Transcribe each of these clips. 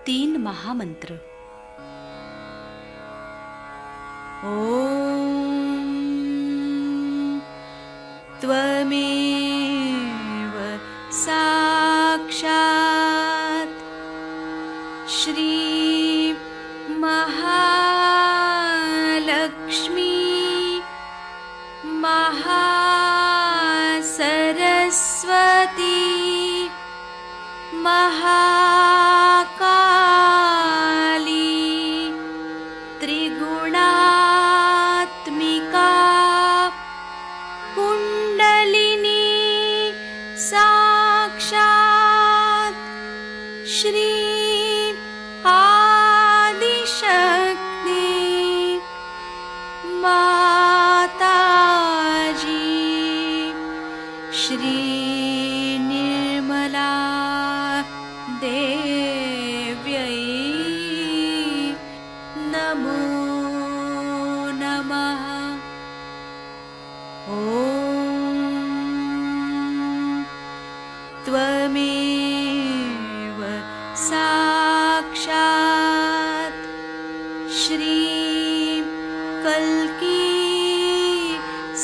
3 महामंत्र। ओम त्वमेव साक्षात् श्री महालक्ष्मी महासरस्वती महाकाली त्रिगुणात्मिका कुंडलिनी साक्षात् श्री आदिशक्ति माताजी श्री निर्मला देव्यै नमो नमः। ओम त्वमेव साक्षात् श्री कल्की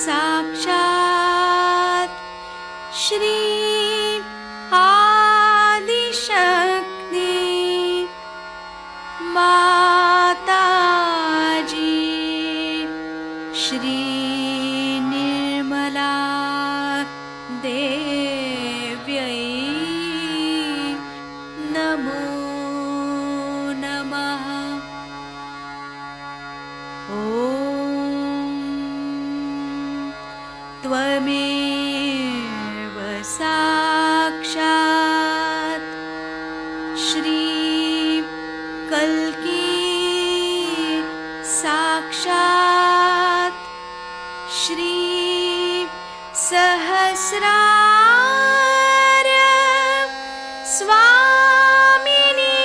साक्षात् श्री आदिशक्ति माताजी श्री निर्मला देव्यै नमो नमः। ओम त्वमेव साक्षात् श्री कल्की साक्षात् श्री सहस्रार स्वामिनी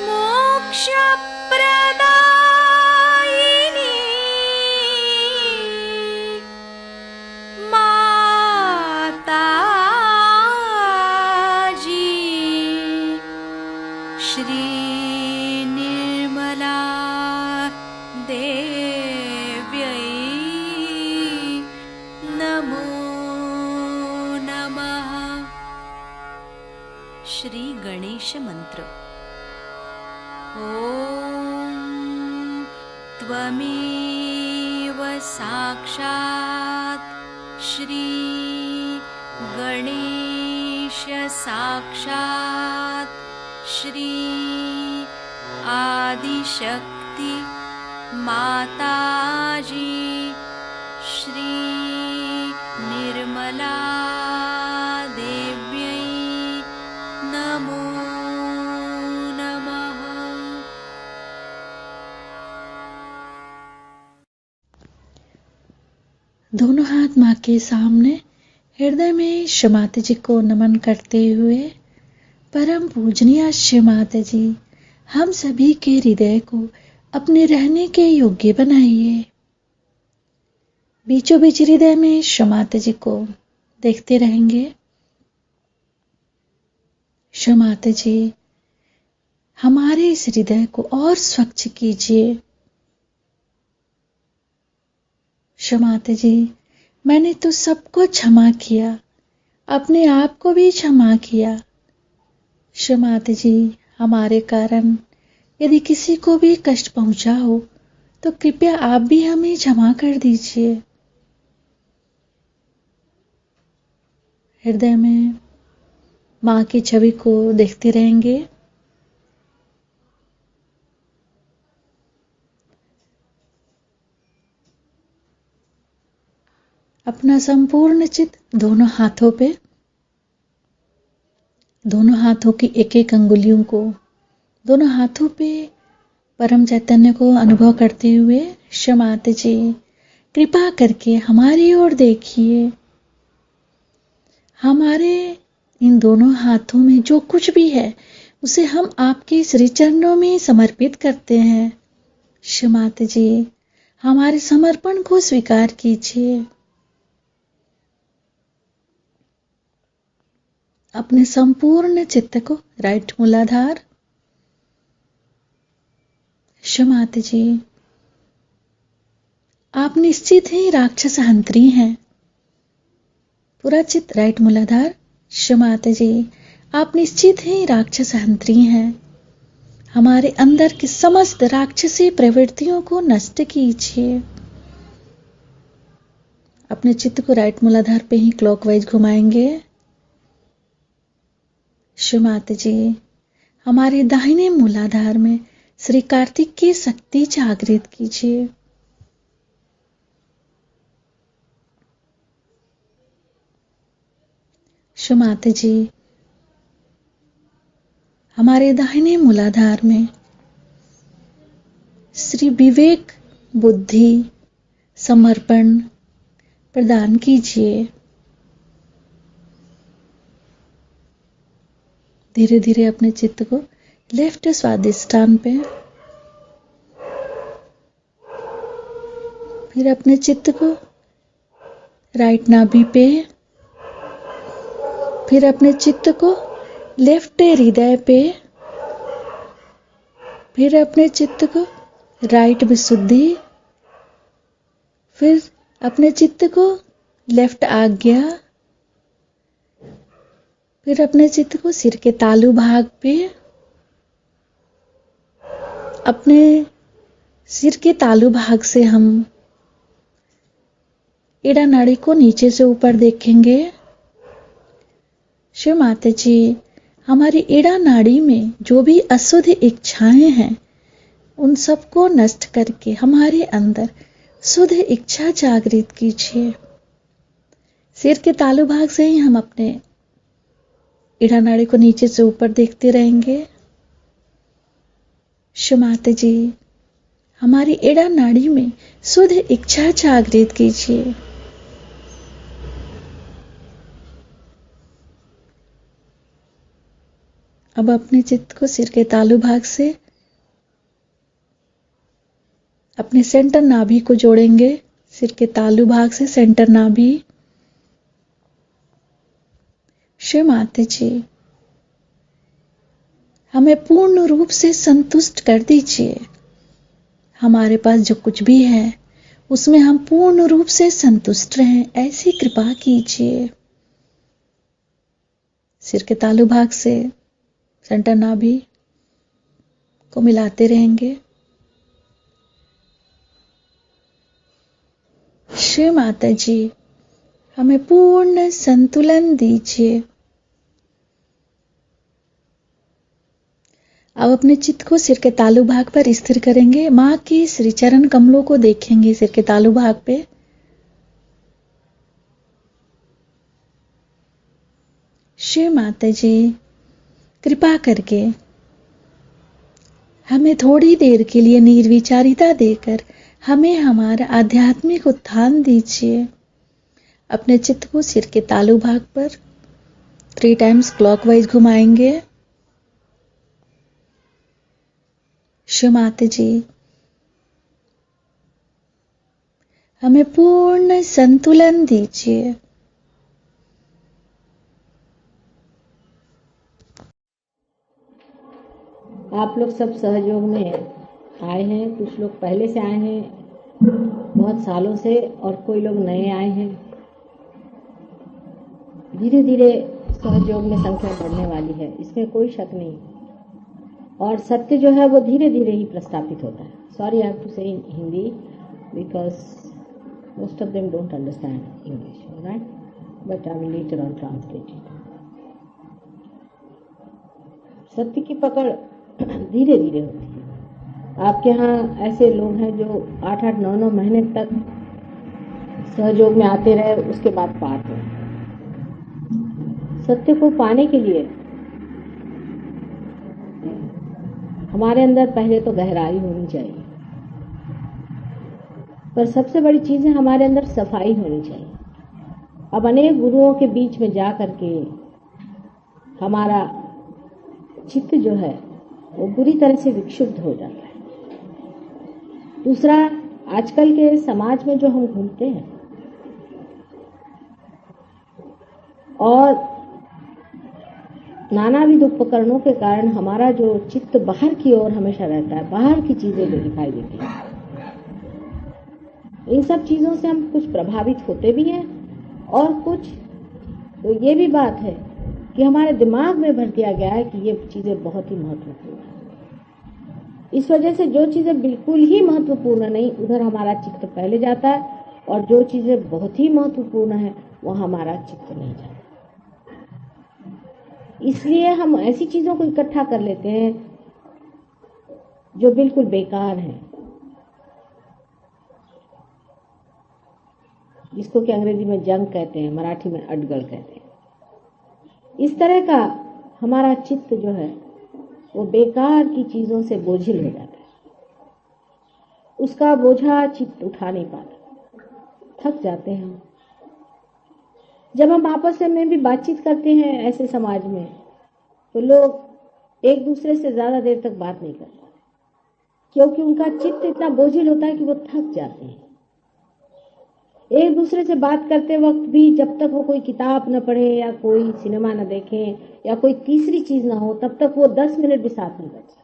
मोक्षप्रदायिनी माताजी श्री निर्मला देव्यै नमो नमः। श्री गणेश मंत्र। ओम त्वमेव साक्षात् श्री गणेश साक्षात् श्री आदिशक्ति माताजी श्री निर्मला देव्यै नमो नमः। दोनों हाथ माँ के सामने हृदय में श्री माता जी को नमन करते हुए, परम पूजनीय श्री माता जी, हम सभी के हृदय को अपने रहने के योग्य बनाइए। बीचों बीच हृदय में श्री माता जी को देखते रहेंगे। श्री माता जी, हमारे इस हृदय को और स्वच्छ कीजिए। श्री माता जी, मैंने तो सबको क्षमा किया, अपने आप को भी क्षमा किया। श्री माता जी, हमारे कारण यदि किसी को भी कष्ट पहुंचा हो तो कृपया आप भी हमें क्षमा कर दीजिए। हृदय में माँ की छवि को देखते रहेंगे। अपना संपूर्ण चित्त दोनों हाथों पे, दोनों हाथों की एक एक अंगुलियों को दोनों हाथों पे परम चैतन्य को अनुभव करते हुए, श्री माता जी, कृपा करके हमारी ओर देखिए। हमारे इन दोनों हाथों में जो कुछ भी है उसे हम आपके श्री चरणों में समर्पित करते हैं। श्री माता जी, हमारे समर्पण को स्वीकार कीजिए। अपने संपूर्ण चित्त को राइट मूलाधार। शमाते जी, आप निश्चित ही राक्षस हंत्री हैं। पूरा चित्त राइट मूलाधार। शमाते जी, आप निश्चित ही राक्षस हंत्री हैं। हमारे अंदर की समस्त राक्षसी प्रवृत्तियों को नष्ट कीजिए। अपने चित्त को राइट मूलाधार पे ही क्लॉकवाइज घुमाएंगे। शमाते जी, हमारे दाहिने मूलाधार में श्री कार्तिक की शक्ति जागृत कीजिए। शमाते जी, हमारे दाहिने मूलाधार में श्री विवेक बुद्धि समर्पण प्रदान कीजिए। धीरे धीरे अपने चित्त को लेफ्ट स्वादिष्ठान पे, फिर अपने चित्त को राइट नाभि पे, फिर अपने चित्त को लेफ्ट हृदय पे, फिर अपने चित्त को राइट विशुद्धि, फिर अपने चित्त को लेफ्ट आज्ञा, फिर अपने चित्त को सिर के तालु भाग पे, अपने सिर के तालु भाग से हम एड़ा नाड़ी को नीचे से ऊपर देखेंगे। शिव माता जी, हमारी एड़ा नाड़ी में जो भी अशुद्ध इच्छाएं हैं उन सबको नष्ट करके हमारे अंदर शुद्ध इच्छा जागृत कीजिए। सिर के तालु भाग से ही हम अपने एड़ा नाड़ी को नीचे से ऊपर देखते रहेंगे। शिव माता जी, हमारी एड़ा नाड़ी में शुद्ध इच्छा जागृत कीजिए। अब अपने चित्त को सिर के तालु भाग से अपने सेंटर नाभि को जोड़ेंगे। सिर के तालु भाग से सेंटर नाभि। शिव माता जी, हमें पूर्ण रूप से संतुष्ट कर दीजिए। हमारे पास जो कुछ भी है उसमें हम पूर्ण रूप से संतुष्ट रहें, ऐसी कृपा कीजिए। सिर के तालु भाग से सेंटर नाभि को मिलाते रहेंगे। शिव माता जी, हमें पूर्ण संतुलन दीजिए। अब अपने चित्त को सिर के तालु भाग पर स्थिर करेंगे। मां के श्री चरण कमलों को देखेंगे सिर के तालु भाग पे। शिव माता जी, कृपा करके हमें थोड़ी देर के लिए निर्विचारिता देकर हमें हमारा आध्यात्मिक उत्थान दीजिए। अपने चित्त को सिर के तालु भाग पर 3 टाइम्स क्लॉकवाइज घुमाएंगे। शिव माता जी, हमें पूर्ण संतुलन दीजिए। आप लोग सब सहयोग में आए हैं। कुछ लोग पहले से आए हैं, बहुत सालों से, और कोई लोग नए आए हैं। धीरे धीरे सहयोग में संख्या बढ़ने वाली है, इसमें कोई शक नहीं। और सत्य जो है वो धीरे धीरे ही प्रस्थापित होता है। Sorry, I have to say in Hindi because most of them don't understand English, right? But I will later on translate it. सत्य की पकड़ धीरे धीरे होती है। आपके यहाँ ऐसे लोग हैं जो 8-8, 9-9 महीने तक सहयोग में आते रहे, उसके बाद पार हो। सत्य को पाने के लिए हमारे अंदर पहले तो गहराई होनी चाहिए, पर सबसे बड़ी चीज है हमारे अंदर सफाई होनी चाहिए। अब अनेक गुरुओं के बीच में जा करके हमारा चित्त जो है वो बुरी तरह से विक्षुब्ध हो जाता है। दूसरा, आजकल के समाज में जो हम घूमते हैं और नानाविध उपकरणों के कारण हमारा जो चित्त बाहर की ओर हमेशा रहता है, बाहर की चीजें जो दिखाई देती हैं, इन सब चीजों से हम कुछ प्रभावित होते भी हैं और कुछ तो ये भी बात है कि हमारे दिमाग में भर दिया गया है कि ये चीजें बहुत ही महत्वपूर्ण है। इस वजह से जो चीजें बिल्कुल ही महत्वपूर्ण नहीं उधर हमारा चित्त पहले जाता है, और जो चीजें बहुत ही महत्वपूर्ण है वह हमारा चित्त नहीं जाता। इसलिए हम ऐसी चीजों को इकट्ठा कर लेते हैं जो बिल्कुल बेकार है, जिसको कि अंग्रेजी में जंक कहते हैं, मराठी में अडगल कहते हैं। इस तरह का हमारा चित्त जो है वो बेकार की चीजों से बोझिल हो जाता है, उसका बोझा चित्त उठा नहीं पाता, थक जाते हैं हम। जब हम आपस में भी बातचीत करते हैं ऐसे समाज में, तो लोग एक दूसरे से ज्यादा देर तक बात नहीं करते, क्योंकि उनका चित्त इतना बोझिल होता है कि वो थक जाते हैं। एक दूसरे से बात करते वक्त भी जब तक वो कोई किताब न पढ़े या कोई सिनेमा न देखें या कोई तीसरी चीज ना हो, तब तक वो 10 मिनट भी साथ नहीं बैठ सकते।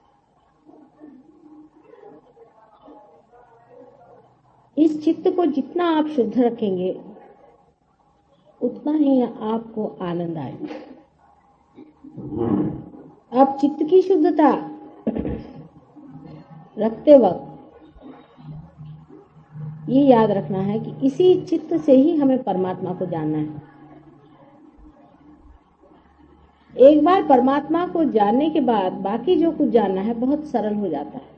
इस चित्त को जितना आप शुद्ध रखेंगे उतना ही आपको आनंद आएगा। आप चित्त की शुद्धता रखते वक्त ये याद रखना है कि इसी चित्त से ही हमें परमात्मा को जानना है। एक बार परमात्मा को जानने के बाद बाकी जो कुछ जानना है बहुत सरल हो जाता है,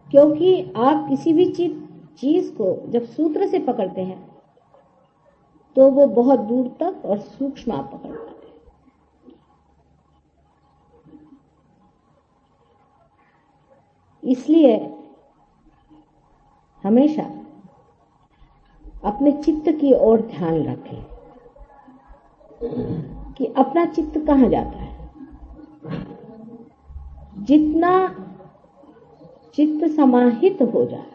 क्योंकि आप किसी भी चीज को जब सूत्र से पकड़ते हैं तो वो बहुत दूर तक और सूक्ष्म आप पकड़ पाते हैं। इसलिए हमेशा अपने चित्त की ओर ध्यान रखें कि अपना चित्त कहाँ जाता है। जितना चित्त समाहित हो जाए,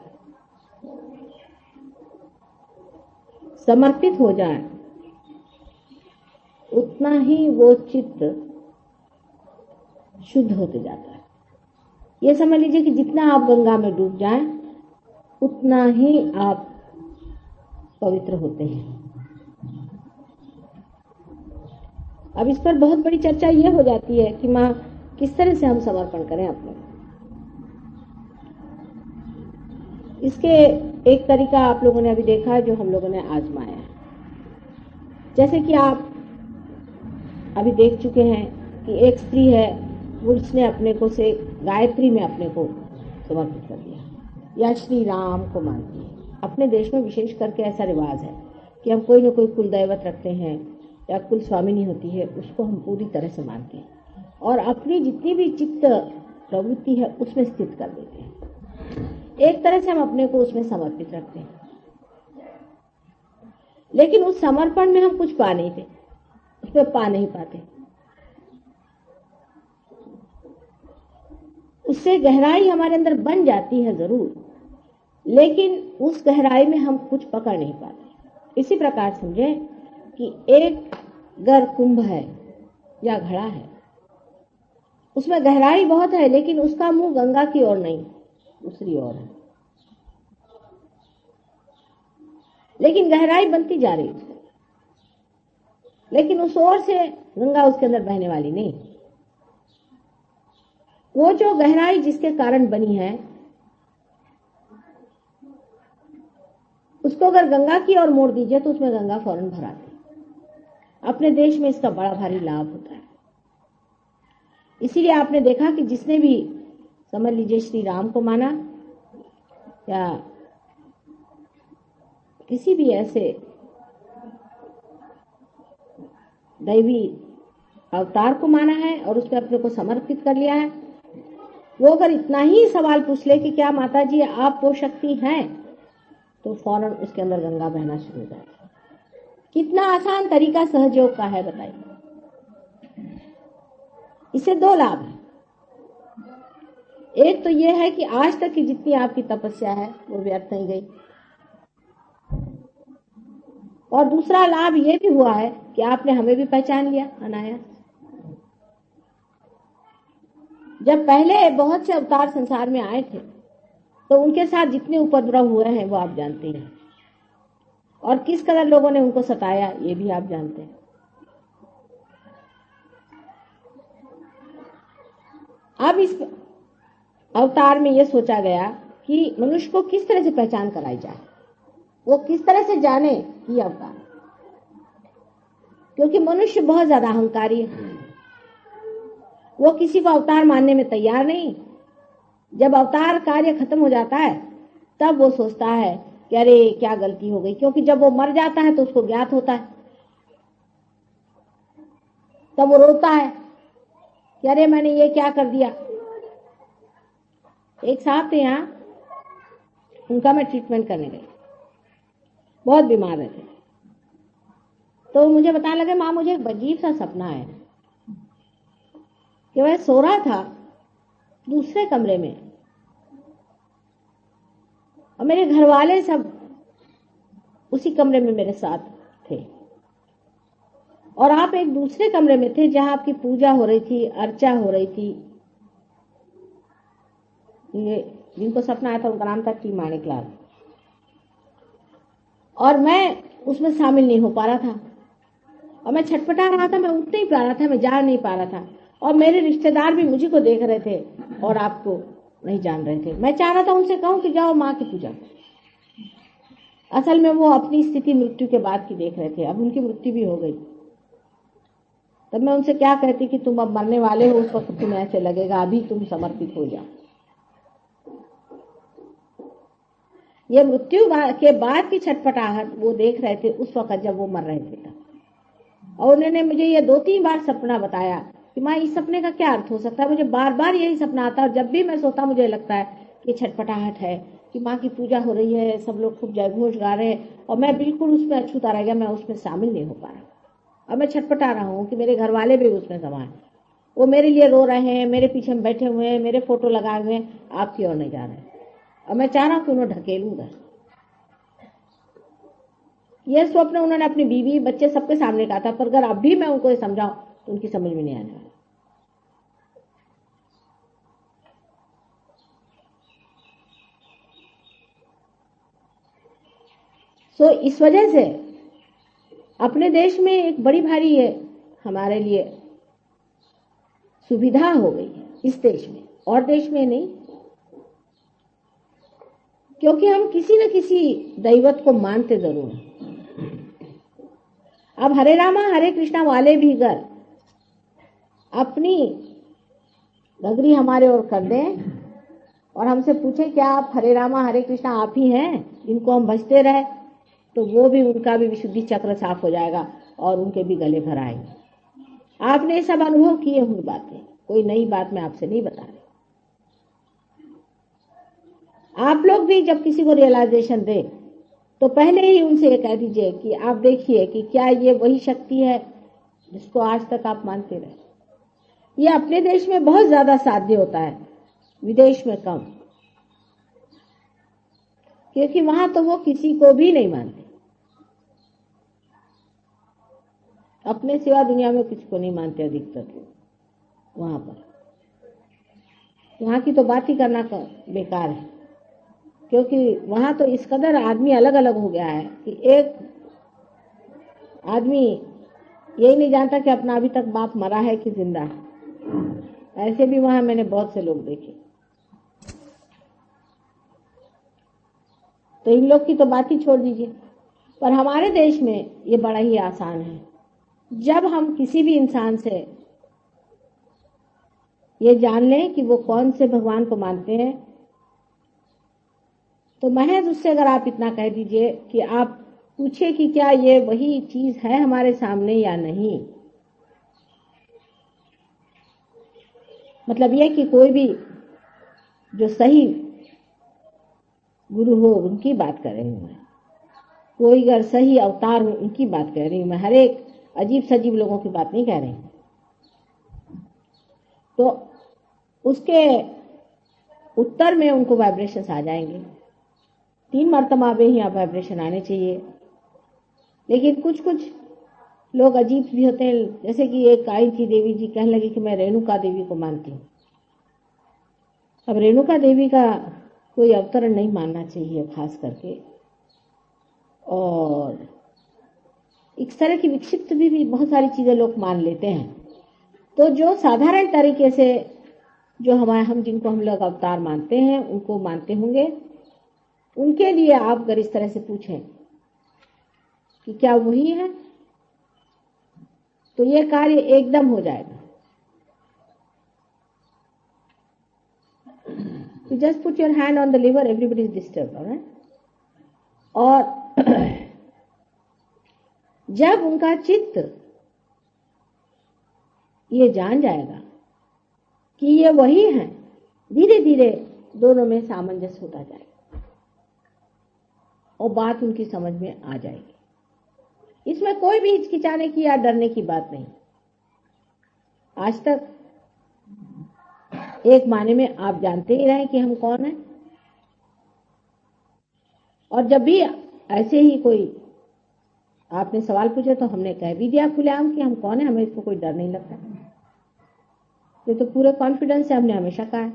समर्पित हो जाए, उतना ही वो चित्त शुद्ध होते जाता है। ये समझ लीजिए कि जितना आप गंगा में डूब जाएं, उतना ही आप पवित्र होते हैं। अब इस पर बहुत बड़ी चर्चा ये हो जाती है कि माँ किस तरह से हम समर्पण करें अपने। इसके एक तरीका आप लोगों ने अभी देखा है, जो हम लोगों ने आजमाया है। जैसे कि आप अभी देख चुके हैं कि एक स्त्री है, वो उसने अपने को से गायत्री में अपने को समर्पित कर दिया या श्री राम को मानती है। अपने देश में विशेष करके ऐसा रिवाज है कि हम कोई न कोई कुल दैवत रखते हैं या कुल स्वामिनी होती है, उसको हम पूरी तरह से मानते हैं और अपनी जितनी भी चित्त प्रवृत्ति है उसमें स्थित कर देते हैं। एक तरह से हम अपने को उसमें समर्पित रखते हैं, लेकिन उस समर्पण में हम कुछ पा नहीं थे, उसमें पा नहीं पाते। उससे गहराई हमारे अंदर बन जाती है जरूर, लेकिन उस गहराई में हम कुछ पकड़ नहीं पाते। इसी प्रकार समझे कि एक गर कुंभ है या घड़ा है, उसमें गहराई बहुत है, लेकिन उसका मुंह गंगा की ओर नहीं, दूसरी ओर है। लेकिन गहराई बनती जा रही है, लेकिन उस ओर से गंगा उसके अंदर बहने वाली नहीं। वो जो गहराई जिसके कारण बनी है, उसको अगर गंगा की ओर मोड़ दीजिए तो उसमें गंगा फौरन भर आती है। अपने देश में इसका बड़ा भारी लाभ होता है। इसीलिए आपने देखा कि जिसने भी समझ लीजिए श्री राम को माना या किसी भी ऐसे दैवी अवतार को माना है और उसमें अपने को समर्पित कर लिया है, वो अगर इतना ही सवाल पूछ ले कि क्या माता जी आप वो शक्ति हैं, तो फौरन उसके अंदर गंगा बहना शुरू हो जाएगी। कितना आसान तरीका सहयोग का है, बताइए। इससे दो लाभ हैं। एक तो यह है कि आज तक की जितनी आपकी तपस्या है वो व्यर्थ नहीं गई, और दूसरा लाभ यह भी हुआ है कि आपने हमें भी पहचान लिया अनायास। जब पहले बहुत से अवतार संसार में आए थे तो उनके साथ जितने उपद्रव हुए हैं वो आप जानते हैं, और किस कदर लोगों ने उनको सताया ये भी आप जानते हैं। अब इस अवतार में ये सोचा गया कि मनुष्य को किस तरह से पहचान कराई जाए, वो किस तरह से जाने कि अवतार, क्योंकि मनुष्य बहुत ज्यादा अहंकारी है, वो किसी को अवतार मानने में तैयार नहीं। जब अवतार कार्य खत्म हो जाता है तब वो सोचता है कि अरे क्या गलती हो गई, क्योंकि जब वो मर जाता है तो उसको ज्ञात होता है, तब वो रोता है कि अरे मैंने ये क्या कर दिया। एक साहब थे यहाँ, उनका मैं ट्रीटमेंट करने गई, बहुत बीमार रहते, तो मुझे बताने लगे माँ मुझे एक अजीब सा सपना है कि मैं सो रहा था दूसरे कमरे में और मेरे घर वाले सब उसी कमरे में मेरे साथ थे, और आप एक दूसरे कमरे में थे जहां आपकी पूजा हो रही थी, अर्चा हो रही थी। ये जिनको सपना आया था उनका नाम था टी माणिकलाल, और मैं उसमें शामिल नहीं हो पा रहा था, और मैं छटपटा रहा था, मैं उठ नहीं पा रहा था, मैं जा नहीं पा रहा था, और मेरे रिश्तेदार भी मुझे को देख रहे थे और आपको नहीं जान रहे थे। मैं चाह रहा था उनसे कहूं कि जाओ माँ की पूजा। असल में वो अपनी स्थिति मृत्यु के बाद की देख रहे थे, अब उनकी मृत्यु भी हो गई। तब मैं उनसे क्या कहती कि तुम अब मरने वाले हो, उस वक्त तुम्हें ऐसे लगेगा, अभी तुम समर्पित हो जाओ। ये मृत्यु के बाद की छटपटाहट वो देख रहे थे उस वक्त जब वो मर रहे थे तब। और उन्होंने मुझे ये 2-3 बार सपना बताया कि माँ इस सपने का क्या अर्थ हो सकता है। मुझे बार बार यही सपना आता है, और जब भी मैं सोता मुझे लगता है कि छटपटाहट है कि माँ की पूजा हो रही है, सब लोग खूब जयघोष गा रहे हैं, और मैं बिल्कुल उसमें अछूता रह गया, मैं उसमें शामिल नहीं हो पा रहा। और मैं छटपटा रहा हूँ कि मेरे घर वाले भी उसमें समा है, वो मेरे लिए रो रहे हैं, मेरे पीछे में बैठे हुए हैं, मेरे फोटो लगाए हुए हैं, आपकी ओर नहीं जा रहे हैं, और मैं चाह रहा हूँ कि उन्हें ढकेलूं उधर। यह स्वप्न उन्होंने अपनी बीवी बच्चे सबके सामने कहा था, पर अगर अब भी मैं उनको ये समझाऊं तो उनकी समझ में नहीं आने वाला। सो इस वजह से अपने देश में एक बड़ी भारी है हमारे लिए सुविधा हो गई है, इस देश में, और देश में नहीं, क्योंकि हम किसी न किसी दैवत को मानते जरूर हैं। अब हरे रामा हरे कृष्णा वाले भी अगर अपनी गगरी हमारे ओर कर दें और हमसे पूछे क्या आप हरे रामा हरे कृष्णा आप ही हैं इनको हम भजते रहे, तो वो भी, उनका भी विशुद्धि चक्र साफ हो जाएगा और उनके भी गले भर आएंगे। आपने सब अनुभव किए हुए बातें, कोई नई बात मैं आपसे नहीं बता रही। आप लोग भी जब किसी को रियलाइजेशन दे तो पहले ही उनसे ये कह दीजिए कि आप देखिए कि क्या ये वही शक्ति है जिसको आज तक आप मानते रहे। ये अपने देश में बहुत ज्यादा साध्य होता है, विदेश में कम, क्योंकि वहां तो वो किसी को भी नहीं मानते, अपने सिवा दुनिया में किसी को नहीं मानते अधिकतर लोग। वहां पर वहां की तो बात ही करना बेकार है, क्योंकि वहां तो इस कदर आदमी अलग अलग हो गया है कि एक आदमी यही नहीं जानता कि अपना अभी तक बाप मरा है कि जिंदा है। ऐसे भी वहां मैंने बहुत से लोग देखे। तो इन लोग की तो बात ही छोड़ दीजिए। पर हमारे देश में ये बड़ा ही आसान है। जब हम किसी भी इंसान से ये जान लें कि वो कौन से भगवान को मानते हैं, तो महज उससे अगर आप इतना कह दीजिए कि आप पूछे कि क्या ये वही चीज है हमारे सामने या नहीं, मतलब ये कि कोई भी जो सही गुरु हो उनकी बात कर रही हूं मैं, कोई अगर सही अवतार हो उनकी बात कह रही हूं मैं, हर एक अजीब सजीब लोगों की बात नहीं कह रही। तो उसके उत्तर में उनको वाइब्रेशंस आ जाएंगे। 3 मर्तबा ही आप वाइब्रेशन आने चाहिए। लेकिन कुछ कुछ लोग अजीब भी होते हैं। जैसे कि एक आई थी देवी जी, कहने लगी कि मैं रेणुका देवी को मानती हूँ। अब रेणुका देवी का कोई अवतरण नहीं मानना चाहिए खास करके। और इस तरह की विक्षिप्त भी बहुत सारी चीजें लोग मान लेते हैं। तो जो साधारण तरीके से जो हम जिनको हम लोग अवतार मानते हैं उनको मानते होंगे, उनके लिए आप अगर इस तरह से पूछें कि क्या वही है, तो ये कार्य एकदम हो जाएगा। You just put your hand on the liver, everybody is disturbed, all right? और जब उनका चित्त ये जान जाएगा कि ये वही है, धीरे धीरे दोनों में सामंजस्य होता जाएगा और बात उनकी समझ में आ जाएगी। इसमें कोई भी हिचकिचाने की या डरने की बात नहीं। आज तक एक माने में आप जानते ही रहे कि हम कौन हैं, और जब भी ऐसे ही कोई आपने सवाल पूछे तो हमने कह भी दिया खुलेआम कि हम कौन है, हमें इसको कोई डर नहीं लगता। ये तो पूरे कॉन्फिडेंस से हमने हमेशा कहा है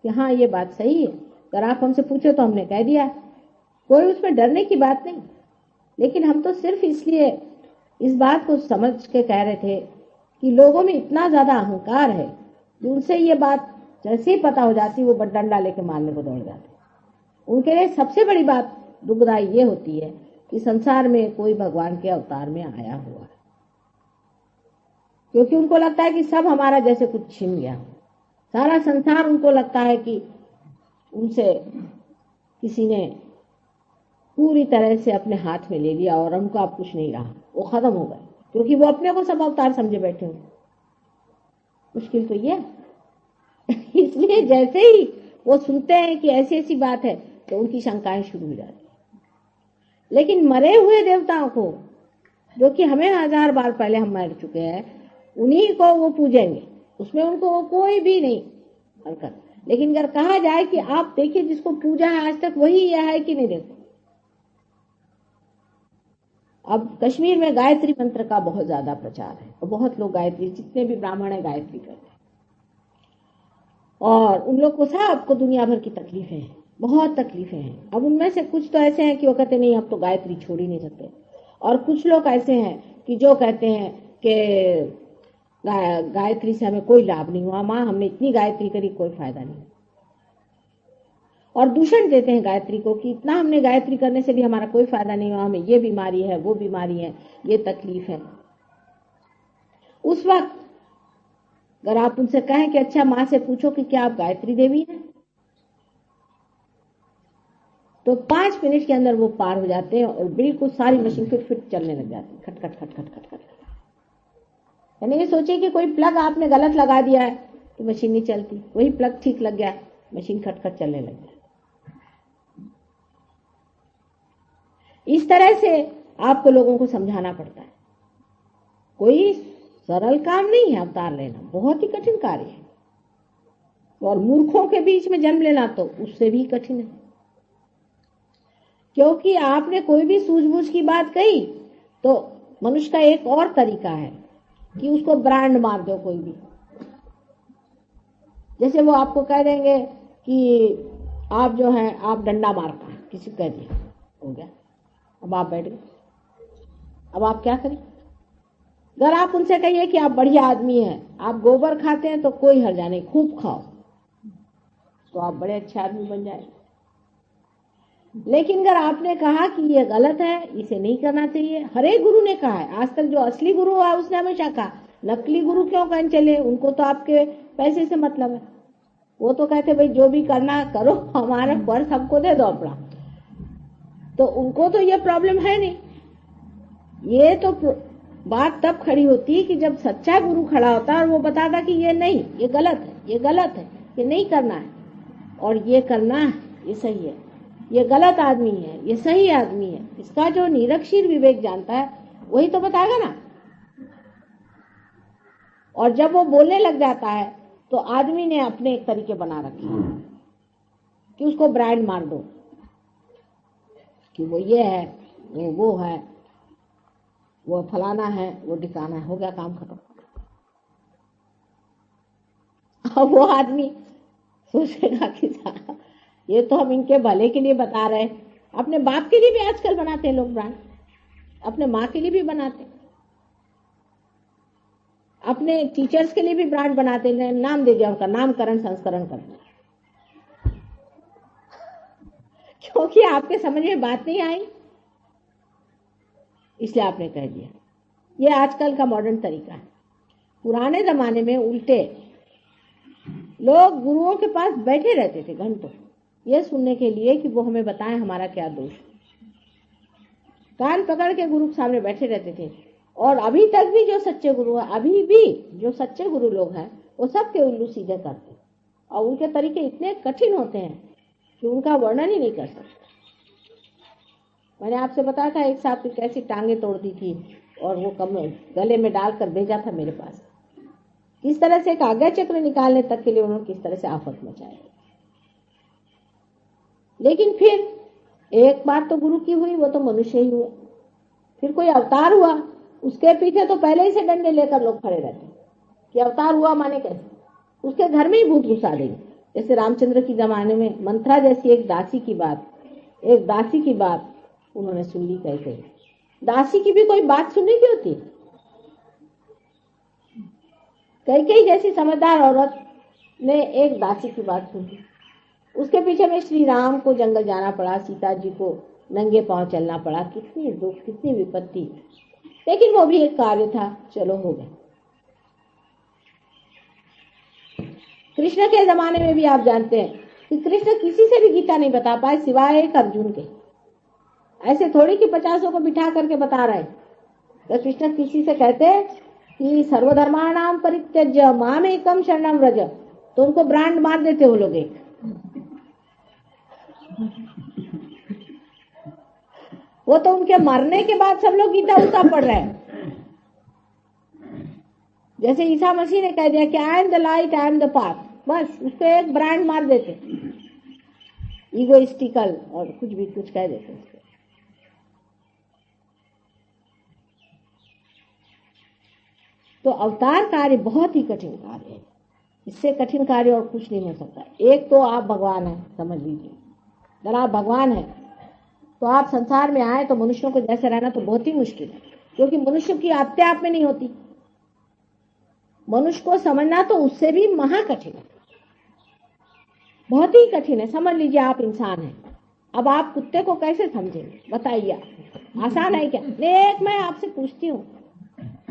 कि हाँ ये बात सही है। अगर आप हमसे पूछे तो हमने कह दिया, कोई उसमें डरने की बात नहीं। लेकिन हम तो सिर्फ इसलिए इस बात को समझ के कह रहे थे कि लोगों में इतना ज्यादा अहंकार है कि उनसे ये बात जैसे ही पता हो जाती वो डंडा लेके मारने को दौड़ जाते। उनके लिए सबसे बड़ी बात दुखदाई ये होती है कि संसार में कोई भगवान के अवतार में आया हुआ है, क्योंकि उनको लगता है कि सब हमारा जैसे कुछ छिन गया। सारा संसार उनको लगता है कि उनसे किसी ने पूरी तरह से अपने हाथ में ले लिया और उनको अब कुछ नहीं रहा, वो खत्म हो गए, क्योंकि वो अपने को सब अवतार समझे बैठे हुए। मुश्किल तो ये इसलिए जैसे ही वो सुनते हैं कि ऐसी ऐसी बात है तो उनकी शंकाएं शुरू हो जाती। लेकिन मरे हुए देवताओं को, जो कि हमें 1000 बार पहले हम मर चुके हैं, उन्हीं को वो पूजेंगे, उसमें उनको कोई भी नहीं हरकत। लेकिन अगर कहा जाए कि आप देखिए जिसको पूजा है आज तक वही यह है कि नहीं, देखो अब कश्मीर में गायत्री मंत्र का बहुत ज्यादा प्रचार है और बहुत लोग गायत्री, जितने भी ब्राह्मण है गायत्री करते हैं, और उन लोग को सबको दुनिया भर की तकलीफें हैं, बहुत तकलीफें हैं। अब उनमें से कुछ तो ऐसे हैं कि वो कहते नहीं अब तो गायत्री छोड़ ही नहीं सकते, और कुछ लोग ऐसे हैं कि जो कहते हैं कि गायत्री से हमें कोई लाभ नहीं हुआ, माँ हमने इतनी गायत्री करी कोई फायदा नहीं, और दूषण देते हैं गायत्री को कि इतना हमने गायत्री करने से भी हमारा कोई फायदा नहीं हुआ, हमें ये बीमारी है, वो बीमारी है, ये तकलीफ है। उस वक्त अगर आप उनसे कहें कि अच्छा माँ से पूछो कि क्या आप गायत्री देवी हैं, तो 5 मिनट के अंदर वो पार हो जाते हैं और बिल्कुल सारी मशीन फिट चलने लग जाती है, खट खट खट खट खट खट। यानी ये सोचिए कि कोई प्लग आपने गलत लगा दिया है तो मशीन नहीं चलती, वही प्लग ठीक लग गया, मशीन खट खट चलने लग गया। इस तरह से आपको लोगों को समझाना पड़ता है। कोई सरल काम नहीं है अवतार लेना, बहुत ही कठिन कार्य है, और मूर्खों के बीच में जन्म लेना तो उससे भी कठिन है, क्योंकि आपने कोई भी सूझबूझ की बात कही तो मनुष्य का एक और तरीका है कि उसको ब्रांड मार दो कोई भी। जैसे वो आपको कह देंगे कि आप जो है आप डंडा मारता है, किसी को कह दिया, हो गया, अब आप बैठ गए, अब आप क्या करें। अगर आप उनसे कहिए कि आप बढ़िया आदमी हैं, आप गोबर खाते हैं तो कोई हर्जा नहीं, खूब खाओ, तो आप बड़े अच्छे आदमी बन जाएंगे। लेकिन अगर आपने कहा कि ये गलत है, इसे नहीं करना चाहिए, हर एक गुरु ने कहा है, आज तक जो असली गुरु है उसने हमेशा कहा, नकली गुरु क्यों कहने चले, उनको तो आपके पैसे से मतलब है, वो तो कहते भाई जो भी करना करो, हमारा पर्स हमको दे दो अपना, तो उनको तो ये प्रॉब्लम है नहीं। ये तो बात तब खड़ी होती है कि जब सच्चा गुरु खड़ा होता है और वो बताता कि ये नहीं, ये गलत है, ये गलत है, ये नहीं करना है, और ये करना है, ये सही है, ये गलत आदमी है, ये सही आदमी है। इसका जो निरक्षीर विवेक जानता है वही तो बताएगा ना। और जब वो बोलने लग जाता है तो आदमी ने अपने एक तरीके बना रखे हैं कि उसको ब्रांड मार दो कि वो ये है, वो है। वो फलाना है, वो ठिकाना है, हो गया काम खत्म। अब वो आदमी सोचेगा कि साहब ये तो हम इनके भले के लिए बता रहे हैं। अपने बाप के लिए भी आजकल बनाते हैं लोग ब्रांड, अपने माँ के लिए भी बनाते हैं, अपने टीचर्स के लिए भी ब्रांड बनाते हैं। नाम दे दिया, उनका नामकरण संस्करण कर दिया, क्योंकि आपके समझ में बात नहीं आई, इसलिए आपने कह दिया। ये आजकल का मॉडर्न तरीका है। पुराने जमाने में उल्टे लोग गुरुओं के पास बैठे रहते थे घंटों, ये सुनने के लिए कि वो हमें बताएं हमारा क्या दोष। कान पकड़ के गुरु के सामने बैठे रहते थे। और अभी तक भी जो सच्चे गुरु है, अभी भी जो सच्चे गुरु लोग हैं, वो सबके उल्लू सीधे करते हैं। और उनके तरीके इतने कठिन होते हैं कि उनका वर्णन ही नहीं कर सकते। मैंने आपसे बताया था एक साहब की कैसी टांगे तोड़ दी थी और वो गले में डालकर भेजा था मेरे पास। किस तरह से एक आज्ञा चक्र निकालने तक के लिए उन्होंने किस तरह से आफत मचाई। लेकिन फिर एक बात तो गुरु की हुई, वो तो मनुष्य ही हुआ। फिर कोई अवतार हुआ, उसके पीछे तो पहले ही से डंडे लेकर लोग खड़े रहते कि अवतार हुआ माने कैसे, उसके घर में ही भूत घुसा देंगे। जैसे रामचंद्र की जमाने में मंत्रा जैसी एक दासी की बात उन्होंने सुन ली। कही दासी की भी कोई बात सुनने की होती। कई जैसी समझदार औरत ने एक दासी की बात सुनी। उसके पीछे में श्री राम को जंगल जाना पड़ा, सीता जी को नंगे पांव चलना पड़ा, कितनी दुख, कितनी विपत्ति, लेकिन वो भी एक कार्य था, चलो हो गया। कृष्ण के जमाने में भी आप जानते हैं कि कृष्ण किसी से भी गीता नहीं बता पाए सिवाय एक अर्जुन के। ऐसे थोड़ी कि 50 को बिठा करके बता रहे। तो कृष्ण किसी से कहते कि सर्वधर्माणाम परित्यज्य मामेकम शरणम व्रज, तो उनको ब्रांड मार देते वो लोग एक। वो तो उनके मरने के बाद सब लोग गीता उल्टा पढ़ रहे हैं। जैसे ईसा मसीह ने कह दिया कि I am the light, I am the path, बस उसको एक ब्रांड मार देते, ईगोइस्टिकल और कुछ कह देते उसको। तो अवतार कार्य बहुत ही कठिन कार्य है, इससे कठिन कार्य और कुछ नहीं हो सकता। एक तो आप भगवान हैं, समझ लीजिए। अगर आप भगवान हैं तो आप संसार में आए तो मनुष्यों को जैसे रहना तो बहुत ही मुश्किल है, क्योंकि मनुष्य की अपने आप में नहीं होती। मनुष्य को समझना तो उससे भी महा कठिन है, बहुत ही कठिन है। समझ लीजिए आप इंसान हैं, अब आप कुत्ते को कैसे समझेंगे बताइए? आसान है क्या? एक मैं आपसे पूछती हूँ,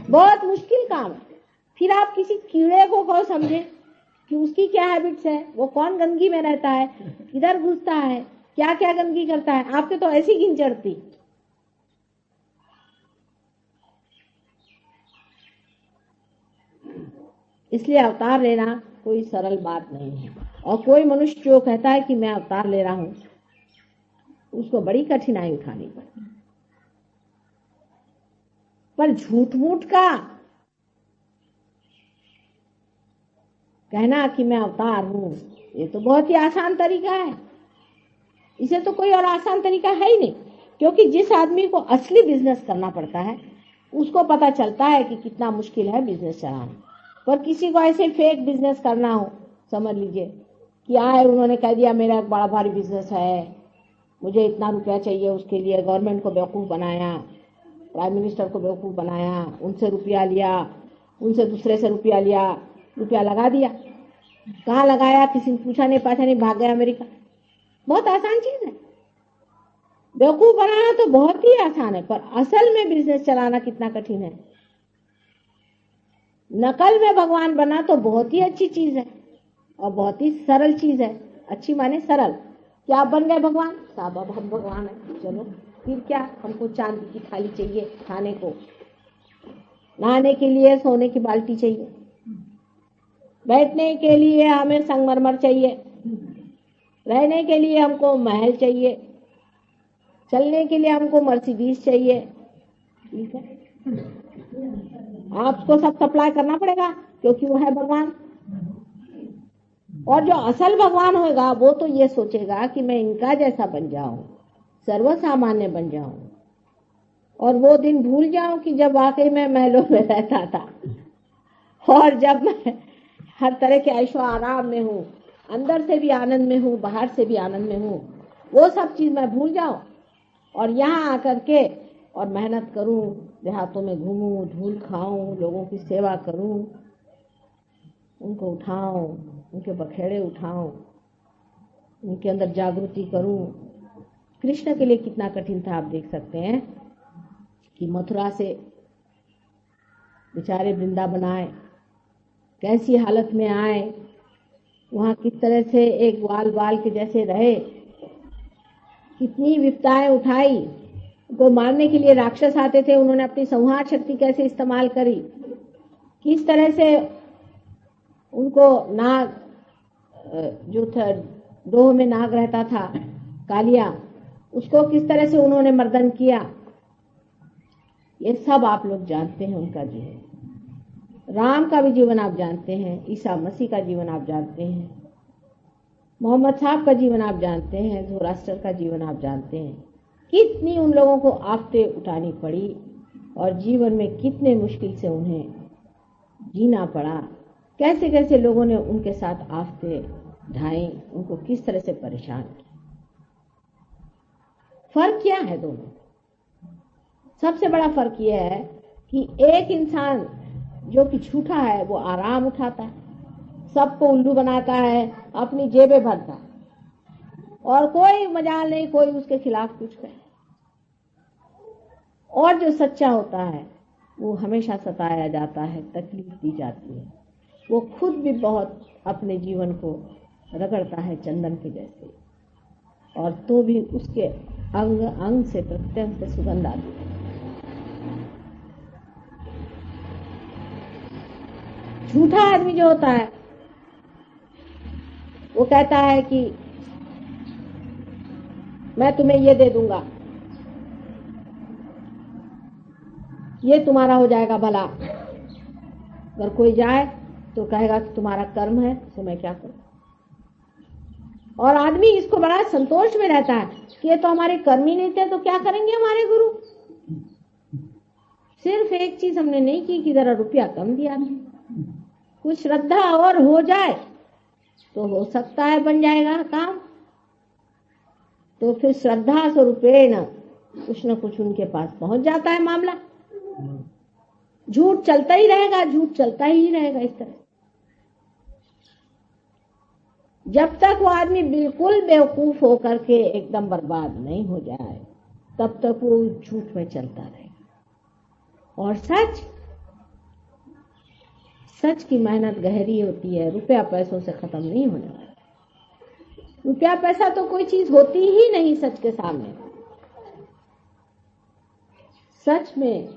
बहुत मुश्किल काम है। फिर आप किसी कीड़े को कौन समझे कि उसकी क्या हैबिट्स है, वो कौन गंदगी में रहता है, किधर घुसता है, क्या क्या गंदगी करता है, आपके तो ऐसी गिन चढ़ती। इसलिए अवतार लेना कोई सरल बात नहीं है। और कोई मनुष्य जो कहता है कि मैं अवतार ले रहा हूं, उसको बड़ी कठिनाई उठानी पड़ती। पर झूठ मूठ का कहना कि मैं अवतार हूं, ये तो बहुत ही आसान तरीका है। इसे तो कोई और आसान तरीका है ही नहीं, क्योंकि जिस आदमी को असली बिजनेस करना पड़ता है उसको पता चलता है कि कितना मुश्किल है बिजनेस चलाना। पर किसी को ऐसे फेक बिजनेस करना हो, समझ लीजिए कि आए उन्होंने कह दिया मेरा एक बड़ा भारी बिजनेस है, मुझे इतना रुपया चाहिए, उसके लिए गवर्नमेंट को बेवकूफ़ बनाया, प्राइम मिनिस्टर को बेवकूफ़ बनाया, उनसे रुपया लिया, उनसे दूसरे से रुपया लिया, रुपया लगा दिया। कहाँ लगाया किसी ने पूछा नहीं, पाछा नहीं, भाग गया अमेरिका। बहुत आसान चीज है, बेवकूफ बनाना तो बहुत ही आसान है, पर असल में बिजनेस चलाना कितना कठिन है। नकल में भगवान बना तो बहुत ही अच्छी चीज है और बहुत ही सरल चीज है। अच्छी माने सरल। क्या आप बन गए भगवान? साहब अब हम भगवान है, चलो फिर क्या, हमको चांदी की थाली चाहिए खाने को, नहाने के लिए सोने की बाल्टी चाहिए, बैठने के लिए हमें संगमरमर चाहिए, रहने के लिए हमको महल चाहिए, चलने के लिए हमको मर्सिडीज चाहिए। ठीक है, आपको सब सप्लाई करना पड़ेगा क्योंकि वो है भगवान। और जो असल भगवान होगा वो तो ये सोचेगा कि मैं इनका जैसा बन जाऊं, सर्वसामान्य बन जाऊं और वो दिन भूल जाऊं कि जब वाकई में महलों में रहता था और जब मैं हर तरह के ऐशो आराम में हूँ, अंदर से भी आनंद में हूँ, बाहर से भी आनंद में हूँ, वो सब चीज मैं भूल जाऊं और यहाँ आकर के और मेहनत करूं, देहातों में घूमूं, धूल खाऊं, लोगों की सेवा करूं, उनको उठाऊं, उनके बखेड़े उठाऊं, उनके अंदर जागृति करूं। कृष्ण के लिए कितना कठिन था, आप देख सकते हैं कि मथुरा से बेचारे वृंदावन आए, कैसी हालत में आए, वहां किस तरह से एक बाल बाल के जैसे रहे, कितनी विपदाएं उठाई, उनको मारने के लिए राक्षस आते थे, उन्होंने अपनी संहार शक्ति कैसे इस्तेमाल करी, किस तरह से उनको नाग जो था, डोह में नाग रहता था कालिया, उसको किस तरह से उन्होंने मर्दन किया, ये सब आप लोग जानते हैं उनका जीवन। राम का भी जीवन आप जानते हैं, ईसा मसीह का जीवन आप जानते हैं, मोहम्मद साहब का जीवन आप जानते हैं, ज़ोरास्टर का जीवन आप जानते हैं। कितनी उन लोगों को आफतें उठानी पड़ी और जीवन में कितने मुश्किल से उन्हें जीना पड़ा, कैसे कैसे लोगों ने उनके साथ आफतें ढाई, उनको किस तरह से परेशान किया। फर्क क्या है दोनों? सबसे बड़ा फर्क यह है कि एक इंसान जो कि झूठा है वो आराम उठाता है, सबको उल्लू बनाता है, अपनी जेबें भरता है और कोई मजाल नहीं, कोई उसके खिलाफ कुछ कहे। और जो सच्चा होता है वो हमेशा सताया जाता है, तकलीफ दी जाती है, वो खुद भी बहुत अपने जीवन को रगड़ता है चंदन के जैसे, और तो भी उसके अंग अंग से प्रत्यंग से सुगंध आती है। झूठा आदमी जो होता है वो कहता है कि मैं तुम्हें ये दे दूंगा, ये तुम्हारा हो जाएगा भला। अगर कोई जाए तो कहेगा कि तुम्हारा कर्म है, तो मैं क्या करूं। और आदमी इसको बड़ा संतोष में रहता है कि ये तो हमारे कर्म ही नहीं थे, तो क्या करेंगे हमारे गुरु। सिर्फ एक चीज हमने नहीं की कि जरा रुपया कम दिया, कुछ श्रद्धा और हो जाए तो हो सकता है बन जाएगा काम। तो फिर श्रद्धा स्वरूपेण कुछ न कुछ उनके पास पहुंच जाता है मामला। झूठ चलता ही रहेगा, झूठ चलता ही रहेगा इस तरह, जब तक वो आदमी बिल्कुल बेवकूफ होकर के एकदम बर्बाद नहीं हो जाए, तब तक वो झूठ में चलता रहेगा। और सच की मेहनत गहरी होती है, रुपया पैसों से खत्म नहीं होने वाला। रुपया पैसा तो कोई चीज होती ही नहीं सच के सामने। सच में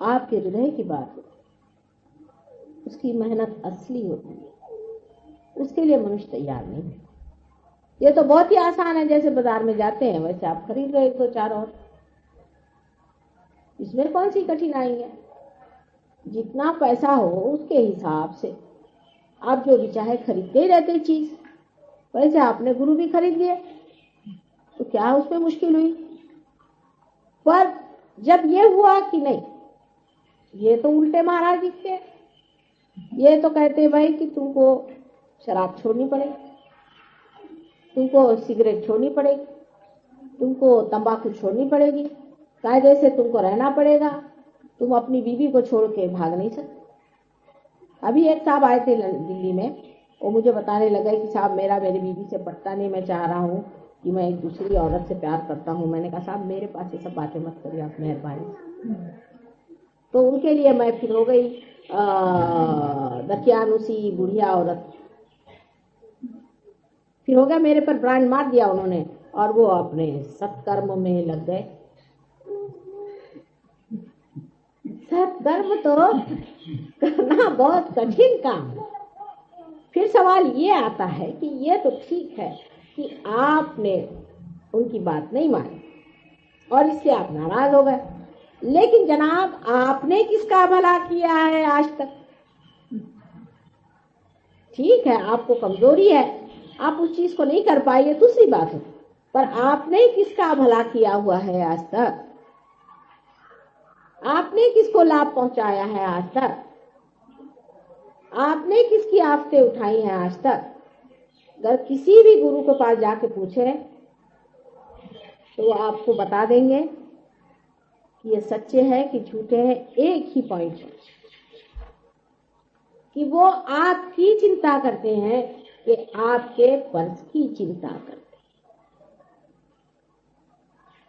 आपके हृदय की बात, उसकी मेहनत असली होती है, उसके लिए मनुष्य तैयार नहीं है। ये तो बहुत ही आसान है, जैसे बाजार में जाते हैं वैसे आप खरीद रहे तो चार, और इसमें कौन सी कठिनाई है। जितना पैसा हो उसके हिसाब से आप जो भी चाहे खरीदते ही रहते चीज। वैसे आपने गुरु भी खरीद लिए तो क्या उसमें मुश्किल हुई। पर जब ये हुआ कि नहीं, ये तो उल्टे महाराज दिखते, ये तो कहते भाई कि तुमको शराब छोड़नी पड़ेगी, तुमको सिगरेट छोड़नी पड़ेगी, तुमको तंबाकू छोड़नी पड़ेगी, कायदे से तुमको रहना पड़ेगा, तुम अपनी बीवी को छोड़ के भाग नहीं सकते। अभी एक साहब आए थे दिल्ली में, वो मुझे बताने लगे कि साहब मेरी बीवी से पटता नहीं, मैं चाह रहा हूँ कि मैं एक दूसरी औरत से प्यार करता हूँ। मैंने कहा साहब मेरे पास ये सब बातें मत करिए आप, मेहरबानी। तो उनके लिए मैं फिर हो गई दकियानुसी बुढ़िया औरत। फिर हो गया, मेरे पर ब्रांड मार दिया उन्होंने और वो अपने सत्कर्म में लग गए। सत्कर्म तो करना बहुत कठिन काम। फिर सवाल ये आता है कि ये तो ठीक है कि आपने उनकी बात नहीं मानी और इससे आप नाराज हो गए, लेकिन जनाब आपने किसका भला किया है आज तक। ठीक है आपको कमजोरी है, आप उस चीज को नहीं कर पाए, दूसरी बात है, पर आपने किसका भला किया हुआ है आज तक। आपने किसको लाभ पहुंचाया है आज तक? आपने किसकी आफतें उठाई हैं आज तक? अगर किसी भी गुरु के पास जाके पूछे तो वो आपको बता देंगे कि ये सच्चे हैं कि झूठे हैं। एक ही पॉइंट है कि वो आपकी चिंता करते हैं कि आपके पर्स की चिंता करते हैं,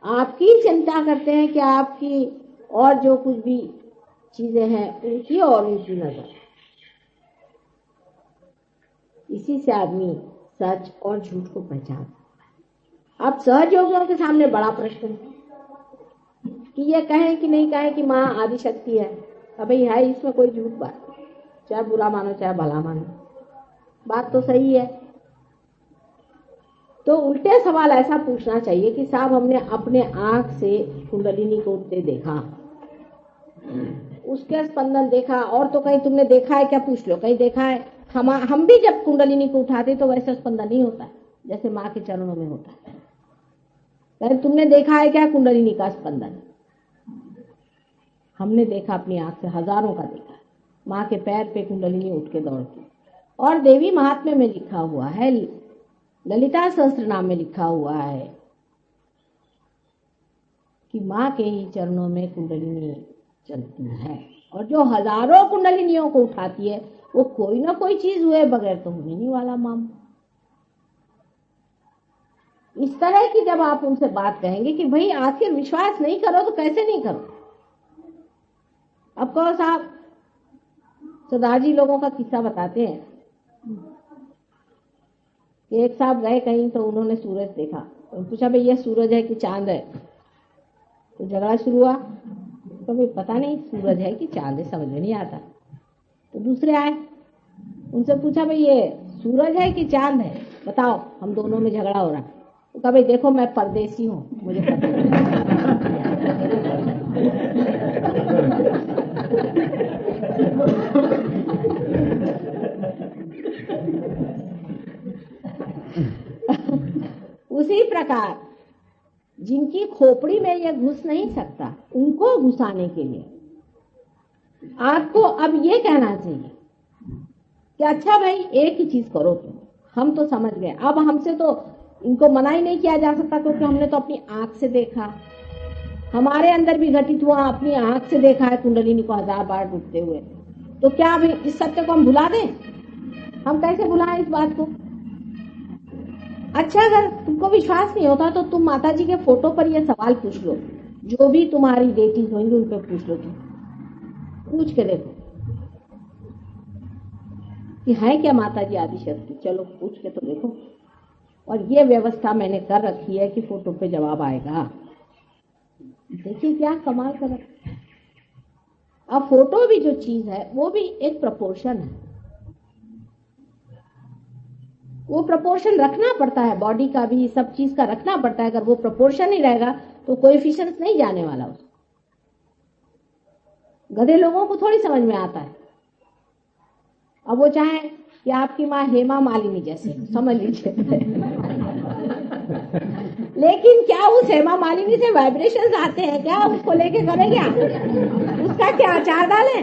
आपकी चिंता करते हैं कि आपकी और जो कुछ भी चीजें हैं उनकी और उनकी नजर। इसी से आदमी सच और झूठ को पहचानता। अब सहयोगियों के सामने बड़ा प्रश्न है कि ये कहें कि नहीं कहें कि माँ आदि शक्ति है। अबे है इसमें कोई झूठ बात, चाहे बुरा मानो चाहे भला मानो, बात तो सही है। तो उल्टे सवाल ऐसा पूछना चाहिए कि साहब हमने अपने आंख से कुंडलिनी को उठते देखा, उसके स्पंदन देखा, और तो कहीं तुमने देखा है क्या? पूछ लो, कहीं देखा है? हम भी जब कुंडलिनी को उठाते तो वैसा स्पंदन नहीं होता जैसे माँ के चरणों में होता है। कहीं तुमने देखा है क्या कुंडलिनी का स्पंदन? हमने देखा, अपनी आंख से हजारों का देखा। माँ के पैर पे कुंडलिनी उठ के दौड़ती। और देवी महात्म्य में लिखा हुआ है, ललिता सहस्त्रनाम में लिखा हुआ है कि माँ के ही चरणों में कुंडलिनी चलती है। और जो हजारों कुंडलिनियों को उठाती है वो कोई ना कोई चीज हुए बगैर तो होने नहीं वाला माम। इस तरह की जब आप उनसे बात कहेंगे कि भाई आखिर विश्वास नहीं करो तो कैसे नहीं करो। अब कहो साहब, सरदार जी लोगों का किस्सा बताते हैं कि एक साहब गए कहीं तो उन्होंने सूरज देखा, तो पूछा भाई ये सूरज है कि चांद है? तो झगड़ा शुरू हुआ। तो भाई पता नहीं सूरज है कि चांद है, समझ में नहीं आता। तो दूसरे आए, उनसे पूछा भाई ये सूरज है कि चांद है, बताओ, हम दोनों में झगड़ा हो रहा है। तो कहा भाई देखो मैं परदेसी हूँ, मुझे पता उसी प्रकार जिनकी खोपड़ी में यह घुस नहीं सकता उनको घुसाने के लिए आपको अब ये कहना चाहिए कि अच्छा भाई एक ही चीज करो तुम, हम तो समझ गए। अब हमसे तो इनको मना ही नहीं किया जा सकता क्योंकि हमने तो अपनी आंख से देखा, हमारे अंदर भी घटित हुआ, अपनी आंख से देखा है कुंडलिनी को 1000 बार डूबते हुए। तो क्या अभी इस सत्य को हम भुला दें? हम कैसे भुलाएं इस बात को? अच्छा, अगर तुमको विश्वास नहीं होता तो तुम माता जी के फोटो पर यह सवाल पूछ लो, जो भी तुम्हारी डेटिंग होंगी उन पर पूछ लो, तुम पूछ के देखो कि है क्या माता जी आदि शक्ति। चलो पूछ के तो देखो। और ये व्यवस्था मैंने कर रखी है कि फोटो पे जवाब आएगा। देखिए क्या कमाल कर रखा। अब फोटो भी जो चीज है वो भी एक प्रपोर्शन है, वो प्रपोर्शन रखना पड़ता है, बॉडी का भी सब चीज का रखना पड़ता है। अगर वो प्रपोर्शन ही रहेगा तो कोएफिशिएंट नहीं जाने वाला उसको। गधे लोगों को थोड़ी समझ में आता है। अब वो चाहे कि आपकी माँ हेमा मालिनी जैसे, समझ लीजिए लेकिन क्या उस हेमा मालिनी से वाइब्रेशंस आते हैं क्या? उसको लेके करें क्या? उसका क्या अचार डालें?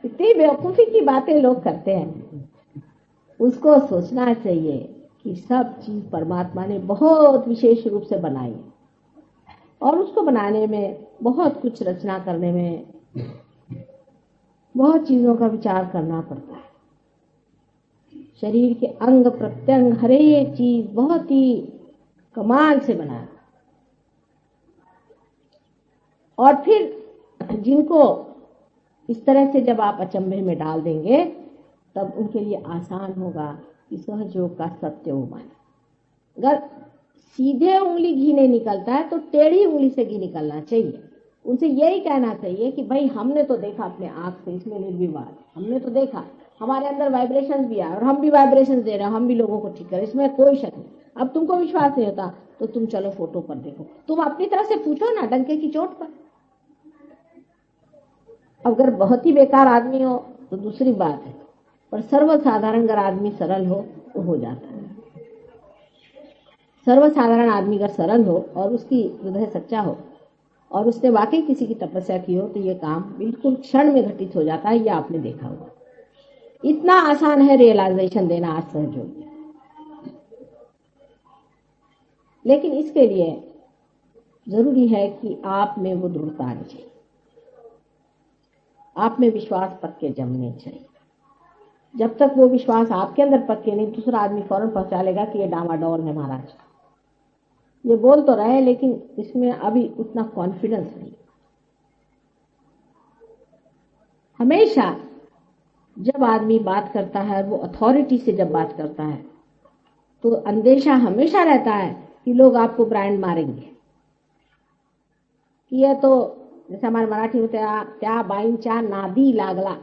इतनी बेवकूफी की बातें लोग करते हैं। उसको सोचना चाहिए कि सब चीज परमात्मा ने बहुत विशेष रूप से बनाई है और उसको बनाने में बहुत कुछ रचना करने में बहुत चीजों का विचार करना पड़ता है। शरीर के अंग प्रत्यंग हर एक चीज बहुत ही कमाल से बनाया। और फिर जिनको इस तरह से जब आप अचंभे में डाल देंगे तब उनके लिए आसान होगा कि सहयोग का सत्य वो माने। अगर सीधे उंगली घी नहीं निकलता है तो टेढ़ी उंगली से घी निकलना चाहिए। उनसे यही कहना चाहिए कि भाई हमने तो देखा अपने आंख से, इसमें निर्विवाद हमने तो देखा, हमारे अंदर वाइब्रेशंस भी आए और हम भी वाइब्रेशंस दे रहे हैं, हम भी लोगों को ठीक कर रहे हैं, इसमें कोई शक नहीं। अब तुमको विश्वास नहीं होता तो तुम चलो फोटो पर देखो, तुम अपनी तरफ से पूछो ना डंके की चोट पर। अगर बहुत ही बेकार आदमी हो तो दूसरी बात है, पर सर्वसाधारण अगर आदमी सरल हो तो हो जाता है। सर्वसाधारण आदमी अगर सरल हो और उसकी हृदय सच्चा हो और उसने वाकई किसी की तपस्या की हो तो ये काम बिल्कुल क्षण में घटित हो जाता है। ये आपने देखा होगा। इतना आसान है रियलाइजेशन देना आज सहयोग में। लेकिन इसके लिए जरूरी है कि आप में वो दृढ़ता आनी चाहिए, आप में विश्वास पक्के जमने चाहिए। जब तक वो विश्वास आपके अंदर पक्के नहीं, दूसरा आदमी फौरन पहचान लेगा कि ये डामाडोल है महाराज, ये बोल तो रहे लेकिन इसमें अभी उतना कॉन्फिडेंस नहीं। हमेशा जब आदमी बात करता है, वो अथॉरिटी से जब बात करता है, तो अंदेशा हमेशा रहता है कि लोग आपको ब्रांड मारेंगे कि ये तो, जैसे हमारे मराठी में त्या बाईंच्या नादी लागला,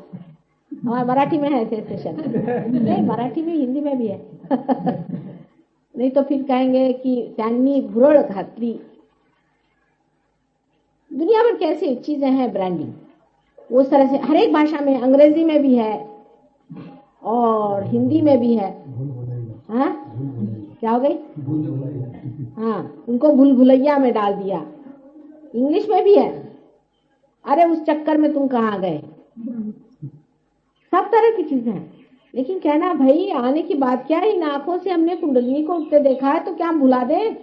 हमारे मराठी में है ऐसे शब्द, नहीं मराठी में हिंदी में भी है नहीं तो फिर कहेंगे कि त्यांनी भुरळ घातली। दुनिया भर कैसी चीजें हैं ब्रांडिंग, उस तरह से हर एक भाषा में, अंग्रेजी में भी है और हिंदी में भी है। हाँ क्या हो गई? हाँ, उनको भूल भुलैया में डाल दिया। इंग्लिश में भी है, अरे उस चक्कर में तुम कहाँ गए। सब तरह की चीजें हैं। लेकिन कहना भाई आने की बात क्या है, इन आंखों से हमने कुंडलिनी को उठते देखा है तो क्या हम भुला दें?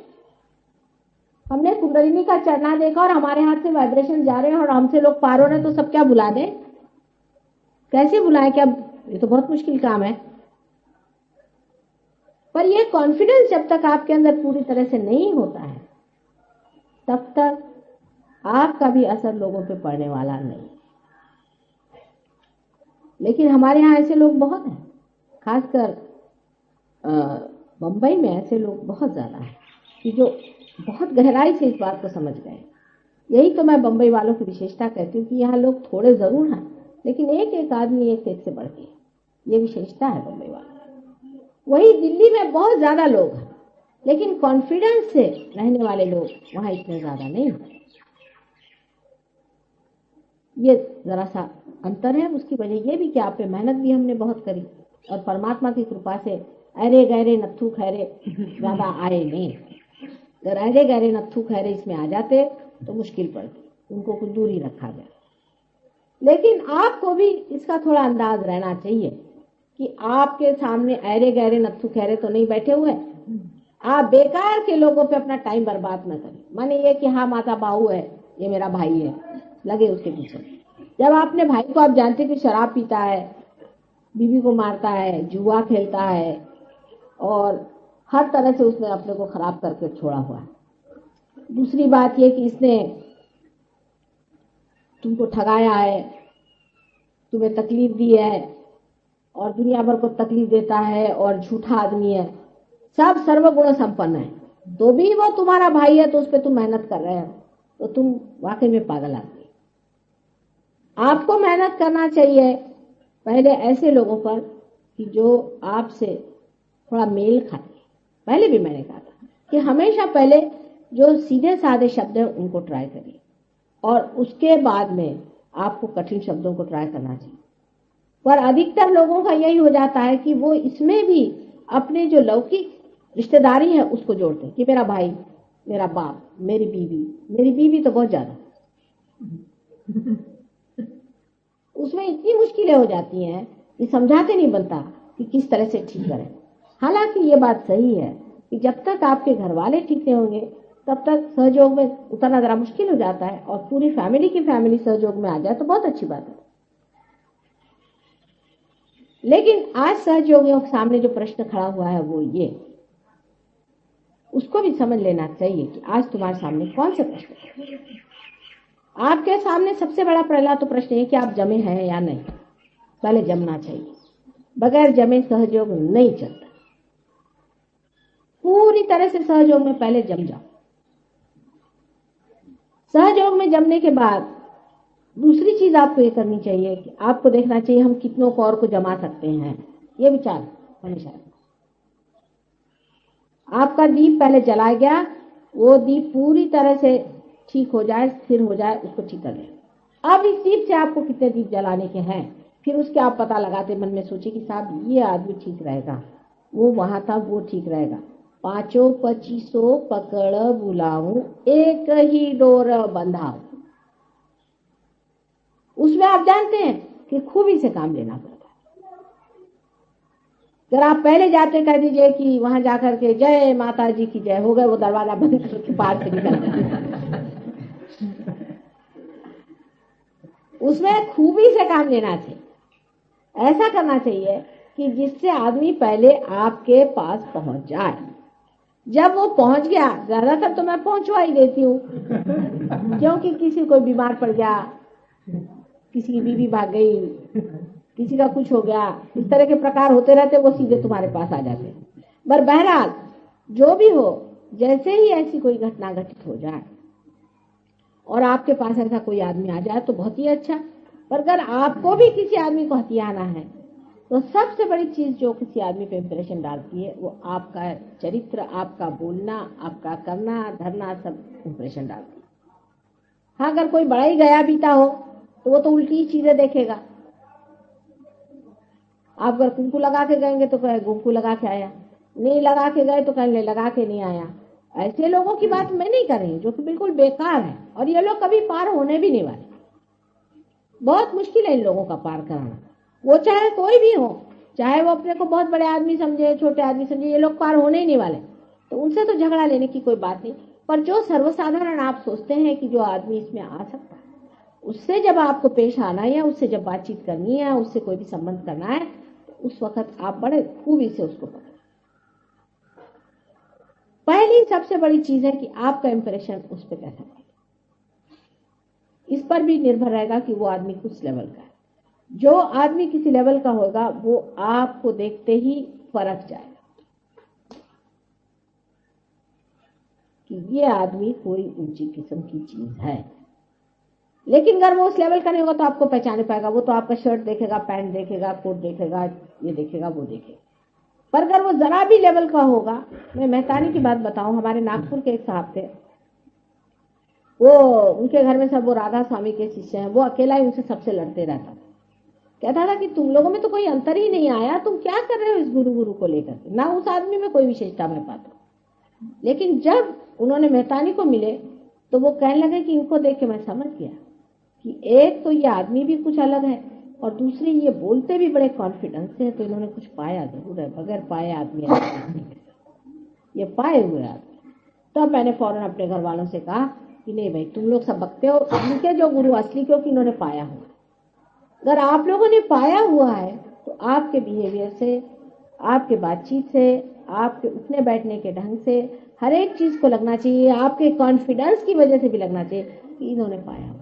हमने कुंडलिनी का चढ़ना देखा और हमारे हाथ से वाइब्रेशन जा रहे हैं और हमसे लोग पार हो रहे हैं, तो सब क्या भुला दें? कैसे भुलाएं? क्या, ये तो बहुत मुश्किल काम है। पर ये कॉन्फिडेंस जब तक आपके अंदर पूरी तरह से नहीं होता है, तब तक आपका भी असर लोगों पे पड़ने वाला नहीं। लेकिन हमारे यहाँ ऐसे लोग बहुत हैं, खासकर बंबई में ऐसे लोग बहुत ज्यादा हैं कि जो बहुत गहराई से इस बात को समझ गए। यही तो मैं बंबई वालों की विशेषता कहती हूँ कि यहाँ लोग थोड़े जरूर हैं, लेकिन एक एक आदमी एक से बढ़ के, ये विशेषता है बंबई वालों। वही दिल्ली में बहुत ज्यादा लोग हैं, लेकिन कॉन्फिडेंस से रहने वाले लोग वहां इतने ज्यादा नहीं होते। ये जरा सा अंतर है। उसकी वजह ये भी कि आप पे मेहनत भी हमने बहुत करी और परमात्मा की कृपा से अरे गहरे नत्थू खैरे ज्यादा आए नहीं। अगर अरे गहरे नत्थू खैरे इसमें आ जाते तो मुश्किल पड़ती, उनको कुछ दूरी रखा जाए। लेकिन आपको भी इसका थोड़ा अंदाज रहना चाहिए कि आपके सामने अरे गहरे नत्थू खैरे तो नहीं बैठे हुए। आप बेकार के लोगों पे अपना टाइम बर्बाद न करें। माने ये कि हाँ माता बाहू है, ये मेरा भाई है, लगे उसके पीछे। जब आपने भाई को, आप जानते कि शराब पीता है, बीवी को मारता है, जुआ खेलता है और हर तरह से उसने अपने को खराब करके छोड़ा हुआ है। दूसरी बात ये कि इसने तुमको ठगाया है, तुम्हें तकलीफ दी है और दुनिया भर को तकलीफ देता है और झूठा आदमी है, सब सर्वगुण संपन्न है, तो भी वो तुम्हारा भाई है तो उस पर तुम मेहनत कर रहे हो, तो तुम वाकई में पागल आदमी। आपको मेहनत करना चाहिए पहले ऐसे लोगों पर कि जो आपसे थोड़ा मेल खाते। पहले भी मैंने कहा था कि हमेशा पहले जो सीधे साधे शब्द हैं उनको ट्राई करिए और उसके बाद में आपको कठिन शब्दों को ट्राई करना चाहिए। पर अधिकतर लोगों का यही हो जाता है कि वो इसमें भी अपने जो लौकिक रिश्तेदारी है उसको जोड़ते हैं कि मेरा भाई, मेरा बाप, मेरी बीवी तो बहुत ज्यादा उसमें इतनी मुश्किलें हो जाती हैं कि समझाते नहीं बनता कि किस तरह से ठीक करें। हालांकि ये बात सही है कि जब तक आपके घर वाले ठीक नहीं होंगे तब तक सहयोग में उतरना जरा मुश्किल हो जाता है, और पूरी फैमिली की फैमिली सहयोग में आ जाए तो बहुत अच्छी बात है। लेकिन आज सहयोगियों के सामने जो प्रश्न खड़ा हुआ है वो ये, उसको भी समझ लेना चाहिए कि आज तुम्हारे सामने कौन से प्रश्न है। आपके सामने सबसे बड़ा पहला तो प्रश्न है कि आप जमे हैं या नहीं। पहले जमना चाहिए, बगैर जमे सहयोग नहीं चलता। पूरी तरह से सहयोग में पहले जम जाओ। सहयोग में जमने के बाद दूसरी चीज आपको ये करनी चाहिए कि आपको देखना चाहिए हम कितनों को और को जमा सकते हैं। ये विचार हमेशा। आपका दीप पहले जलाया गया, वो दीप पूरी तरह से ठीक हो जाए, स्थिर हो जाए, उसको ठीक कर लें। अब इस दीप से आपको कितने दीप जलाने के हैं, फिर उसके आप पता लगाते मन में सोचिए कि साहब ये आदमी ठीक रहेगा, वो वहां था वो ठीक रहेगा, पांचों पचीसों पकड़ बुलाऊं, एक ही डोर बंधाऊं। उसमें आप जानते हैं कि खूबी से काम लेना पड़ता है। अगर आप पहले जाते कह दीजिए कि वहां जाकर के जय माता जी की जय, हो गए, वो दरवाजा बंद करके पार से निकल जाए। उसमें खूबी से काम लेना चाहिए। ऐसा करना चाहिए कि जिससे आदमी पहले आपके पास पहुंच जाए। जब वो पहुंच गया, ज्यादातर तो मैं पहुंचवा ही देती हूँ, क्योंकि किसी को बीमार पड़ गया, किसी की बीवी भाग गई, किसी का कुछ हो गया, इस तरह के प्रकार होते रहते, वो सीधे तुम्हारे पास आ जाते। पर बहरहाल जो भी हो, जैसे ही ऐसी कोई घटना घटित हो जाए और आपके पास ऐसा कोई आदमी आ जाए तो बहुत ही अच्छा। पर अगर आपको भी किसी आदमी को हथियाना है तो सबसे बड़ी चीज जो किसी आदमी पे इंप्रेशन डालती है वो आपका चरित्र, आपका बोलना, आपका करना धरना, सब इंप्रेशन डालती है। हाँ, अगर कोई बड़ा ही गया बीता हो तो वो तो उल्टी चीजें देखेगा। आप अगर कुंकू लगा के गएंगे तो कहे कुंकू लगा के आया, नहीं लगा के गए तो कहेंगे लगा के नहीं आया। ऐसे लोगों की बात मैं नहीं कर रही जो कि बिल्कुल बेकार है, और ये लोग कभी पार होने भी नहीं वाले। बहुत मुश्किल है इन लोगों का पार कराना। वो चाहे कोई भी हो, चाहे वो अपने को बहुत बड़े आदमी समझे, छोटे आदमी समझे, ये लोग पार होने ही नहीं वाले। तो उनसे तो झगड़ा लेने की कोई बात नहीं। पर जो सर्वसाधारण आप सोचते हैं कि जो आदमी इसमें आ सकता है, उससे जब आपको पेश आना है या उससे जब बातचीत करनी है, उससे कोई भी संबंध करना है, तो उस वक्त आप बड़े खूबी से उसको पकड़ें। पहली सबसे बड़ी चीज है कि आपका इंप्रेशन उस पर कैसा है। इस पर भी निर्भर रहेगा कि वो आदमी किस लेवल का है। जो आदमी किसी लेवल का होगा वो आपको देखते ही फरक जाएगा कि ये आदमी कोई ऊंची किस्म की चीज है। लेकिन अगर वो उस लेवल का नहीं होगा तो आपको पहचान पाएगा। वो तो आपका शर्ट देखेगा, पैंट देखेगा, कोट देखेगा, ये देखेगा, वो देखेगा। पर अगर वो जरा भी लेवल का होगा, मैं मेहतानी की बात बताऊं, हमारे नागपुर के एक साहब थे, वो उनके घर में सब वो राधा स्वामी के शिष्य हैं। वो अकेला ही उनसे सबसे लड़ते रहता था। कहता था कि तुम लोगों में तो कोई अंतर ही नहीं आया, तुम क्या कर रहे हो इस गुरु को लेकर। ना उस आदमी में कोई विशेषता मैं पाता। लेकिन जब उन्होंने मेहतानी को मिले तो वो कहने लगे कि इनको देख के मैं समझ गया कि एक तो ये आदमी भी कुछ अलग है, और दूसरी ये बोलते भी बड़े कॉन्फिडेंस से। तो इन्होंने कुछ पाया जरूर है, बगैर पाए आदमी ये पाए हुए आदमी। तब मैंने फौरन अपने घर वालों से कहा कि नहीं भाई, तुम लोग सब बकते हो, इनके जो गुरु असली, क्योंकि इन्होंने पाया हुआ। अगर आप लोगों ने पाया हुआ है तो आपके बिहेवियर से, आपके बातचीत से, आपके उठने बैठने के ढंग से, हर एक चीज को लगना चाहिए, आपके कॉन्फिडेंस की वजह से भी लगना चाहिए कि इन्होंने पाया हुआ।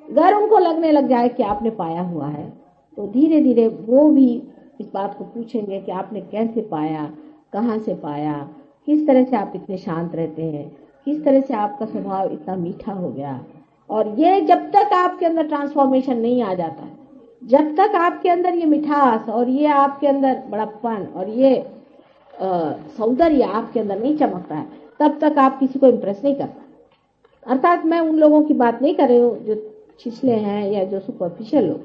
अगर उनको लगने लग जाए कि आपने पाया हुआ है तो धीरे धीरे वो भी इस बात को पूछेंगे कि आपने कैसे पाया, कहाँ से पाया, किस तरह से आप इतने शांत रहते हैं, किस तरह से आपका स्वभाव इतना मीठा हो गया। और ये जब तक आपके अंदर ट्रांसफॉर्मेशन नहीं आ जाता, जब तक आपके अंदर ये मिठास और ये आपके अंदर बड़प्पन और ये सौंदर्य आपके अंदर नहीं चमकता है, तब तक आप किसी को इम्प्रेस नहीं कर पाते। अर्थात मैं उन लोगों की बात नहीं कर रही हूँ जो छिछले हैं या जो सुपरफिशियल लोग,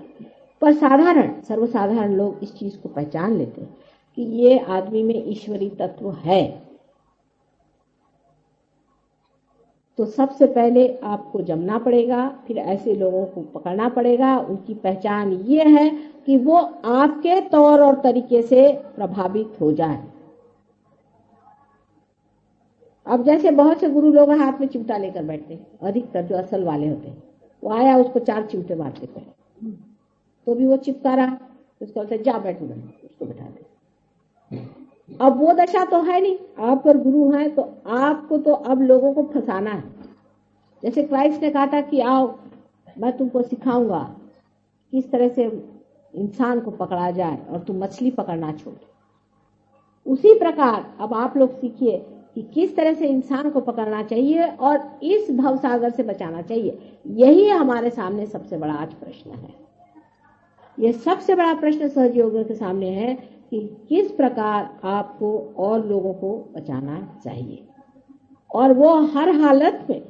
पर साधारण सर्वसाधारण लोग इस चीज को पहचान लेते हैं कि ये आदमी में ईश्वरीय तत्व है। तो सबसे पहले आपको जमना पड़ेगा, फिर ऐसे लोगों को पकड़ना पड़ेगा। उनकी पहचान ये है कि वो आपके तौर और तरीके से प्रभावित हो जाए। अब जैसे बहुत से गुरु लोग हाथ में चिमटा लेकर बैठते हैं, अधिकतर जो असल वाले होते हैं, वो आया उसको 4 चिमटे मार देते हैं, तो भी वो चिपका रहा, उसको बोलते जा बैठ, उसको बैठा दे। अब वो दशा तो है नहीं। आप पर गुरु हैं तो आपको तो अब लोगों को फंसाना है। जैसे क्राइस्ट ने कहा था कि आओ मैं तुमको सिखाऊंगा किस तरह से इंसान को पकड़ा जाए और तुम मछली पकड़ना छोड़। उसी प्रकार अब आप लोग सीखिए कि किस तरह से इंसान को पकड़ना चाहिए और इस भवसागर से बचाना चाहिए। यही हमारे सामने सबसे बड़ा आज प्रश्न है। यह सबसे बड़ा प्रश्न सहयोगियों के सामने है कि किस प्रकार आपको और लोगों को बचाना चाहिए, और वो हर हालत में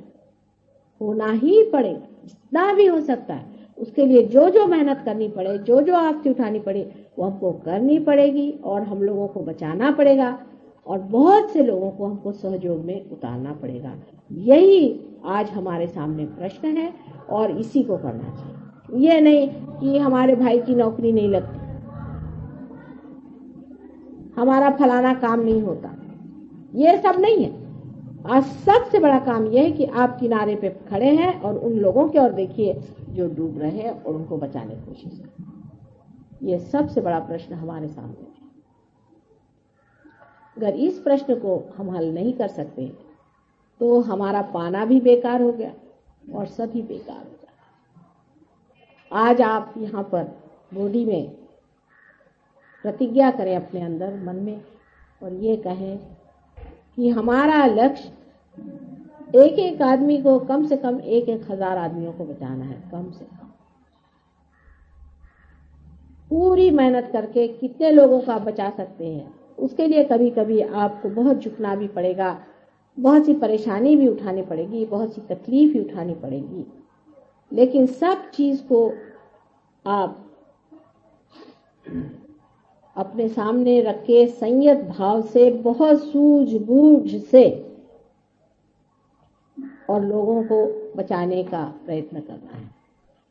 होना ही पड़ेगा, जितना भी हो सकता है उसके लिए जो जो मेहनत करनी पड़े, जो जो आफती उठानी पड़े, वो हमको करनी पड़ेगी और हम लोगों को बचाना पड़ेगा और बहुत से लोगों को हमको सहयोग में उतारना पड़ेगा। यही आज हमारे सामने प्रश्न है और इसी को करना चाहिए। ये नहीं कि हमारे भाई की नौकरी नहीं लगती, हमारा फलाना काम नहीं होता, ये सब नहीं है। आज सबसे बड़ा काम यह है कि आप किनारे पे खड़े हैं और उन लोगों की ओर देखिए जो डूब रहे हैं और उनको बचाने की कोशिश करें। ये सबसे बड़ा प्रश्न हमारे सामने है। अगर इस प्रश्न को हम हल नहीं कर सकते तो हमारा पाना भी बेकार हो गया और सभी बेकार हो गया। आज आप यहाँ पर बॉडी में प्रतिज्ञा करें अपने अंदर मन में और ये कहें कि हमारा लक्ष्य एक एक आदमी को कम से कम 1,000 आदमियों को बचाना है। कम से कम पूरी मेहनत करके कितने लोगों को आप बचा सकते हैं, उसके लिए कभी कभी आपको बहुत झुकना भी पड़ेगा, बहुत सी परेशानी भी उठानी पड़ेगी, बहुत सी तकलीफ भी उठानी पड़ेगी, लेकिन सब चीज को आप अपने सामने रख के संयत भाव से, बहुत सूझबूझ से और लोगों को बचाने का प्रयत्न करना है।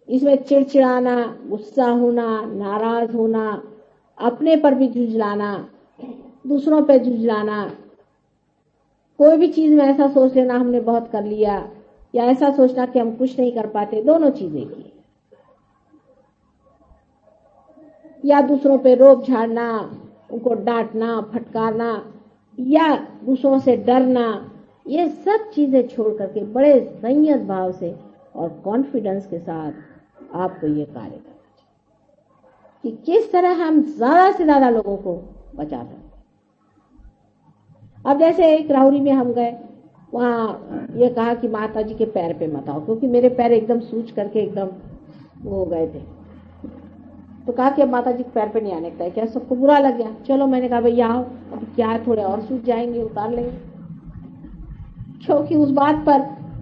इसमें चिड़चिड़ाना, गुस्सा होना, नाराज होना, अपने पर भी झुंझलाना, दूसरों पर झुंझलाना, कोई भी चीज में ऐसा सोच लेना हमने बहुत कर लिया या ऐसा सोचना कि हम कुछ नहीं कर पाते, दोनों चीजें की। या दूसरों पे रोब झाड़ना, उनको डांटना, फटकारना या दूसरों से डरना, ये सब चीजें छोड़ करके बड़े संयत भाव से और कॉन्फिडेंस के साथ आपको ये कार्य करना चाहिए कि किस तरह हम ज्यादा से ज्यादा लोगों को बचा सकते। अब जैसे एक राहुरी में हम गए, वहाँ ये कहा कि माता जी के पैर पे मत आओ, क्योंकि मेरे पैर एकदम सूज करके एकदम वो हो गए थे। तो कहा कि अब माता जी के पैर पे नहीं आने का है। क्या सबको बुरा लग गया? चलो, मैंने कहा भैया आओ, अब क्या है, थोड़े और सूज जाएंगे, उतार लेंगे। क्योंकि उस बात पर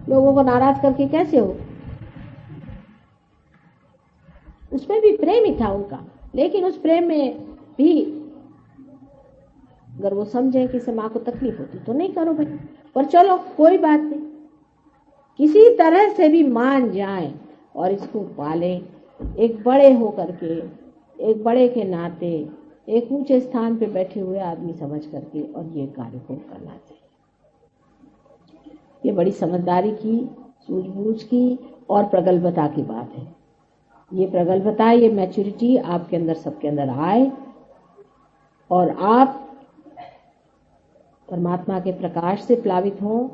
लोगों को नाराज करके कैसे हो। उसमें भी प्रेम ही था उनका, लेकिन उस प्रेम में भी अगर वो समझे कि इससे माँ को तकलीफ होती तो नहीं करो भाई, पर चलो कोई बात नहीं, किसी तरह से भी मान जाए और इसको पाले। एक बड़े हो करके, एक बड़े के नाते, एक ऊंचे स्थान पे बैठे हुए आदमी समझ करके और ये कार्य को करना चाहिए। ये बड़ी समझदारी की, सूझबूझ की और प्रगल्भता की बात है। ये प्रगल्भता, ये मैच्योरिटी आपके अंदर, सबके अंदर आए और आप परमात्मा के प्रकाश से प्लावित हों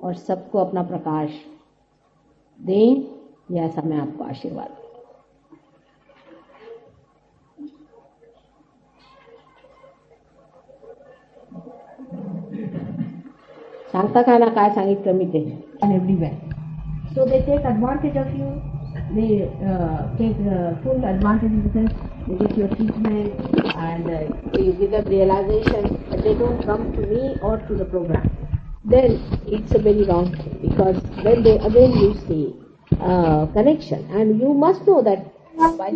और सबको अपना प्रकाश दें। यह ऐसा मैं आपको आशीर्वाद दूं। सांगता खाना काय सांगितलं मी ते everywhere. So they take advantage of you. They take full advantage in the sense they get your treatment and you give them realization, but they don't come to me or to the program. Then it's a very wrong thing, because when they again lose the connection, and you must know that by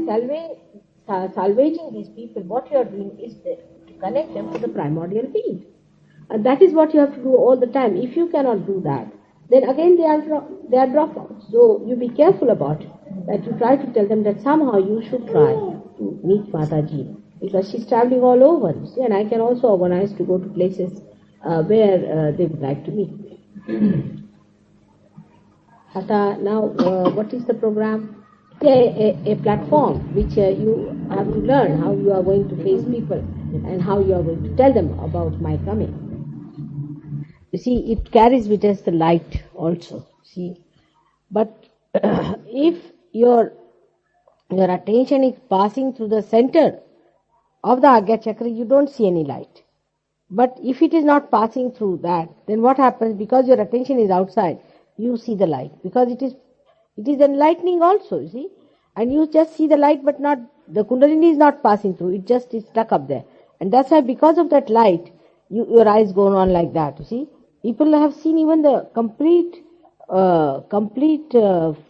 salvaging these people, what you are doing is to connect them to the primordial being. And that is what you have to do all the time. If you cannot do that, then again they are dropouts. So you be careful about it, that you try to tell them that somehow you should try to meet Mataji, because she's traveling all over, you see, and I can also organize to go to places where they would like to meet me. Now, what is the program? A platform which you have to learn how you are going to face people and how you are going to tell them about my coming. You see, it carries with us the light also, see. But if your attention is passing through the center of the Agya Chakra, you don't see any light. But if it is not passing through that, then what happens? Because your attention is outside, you see the light. Because it is enlightening also, you see. And you just see the light, but not, the Kundalini is not passing through, it just is stuck up there. And that's why because of that light, your eyes go on like that, you see. People have seen even the complete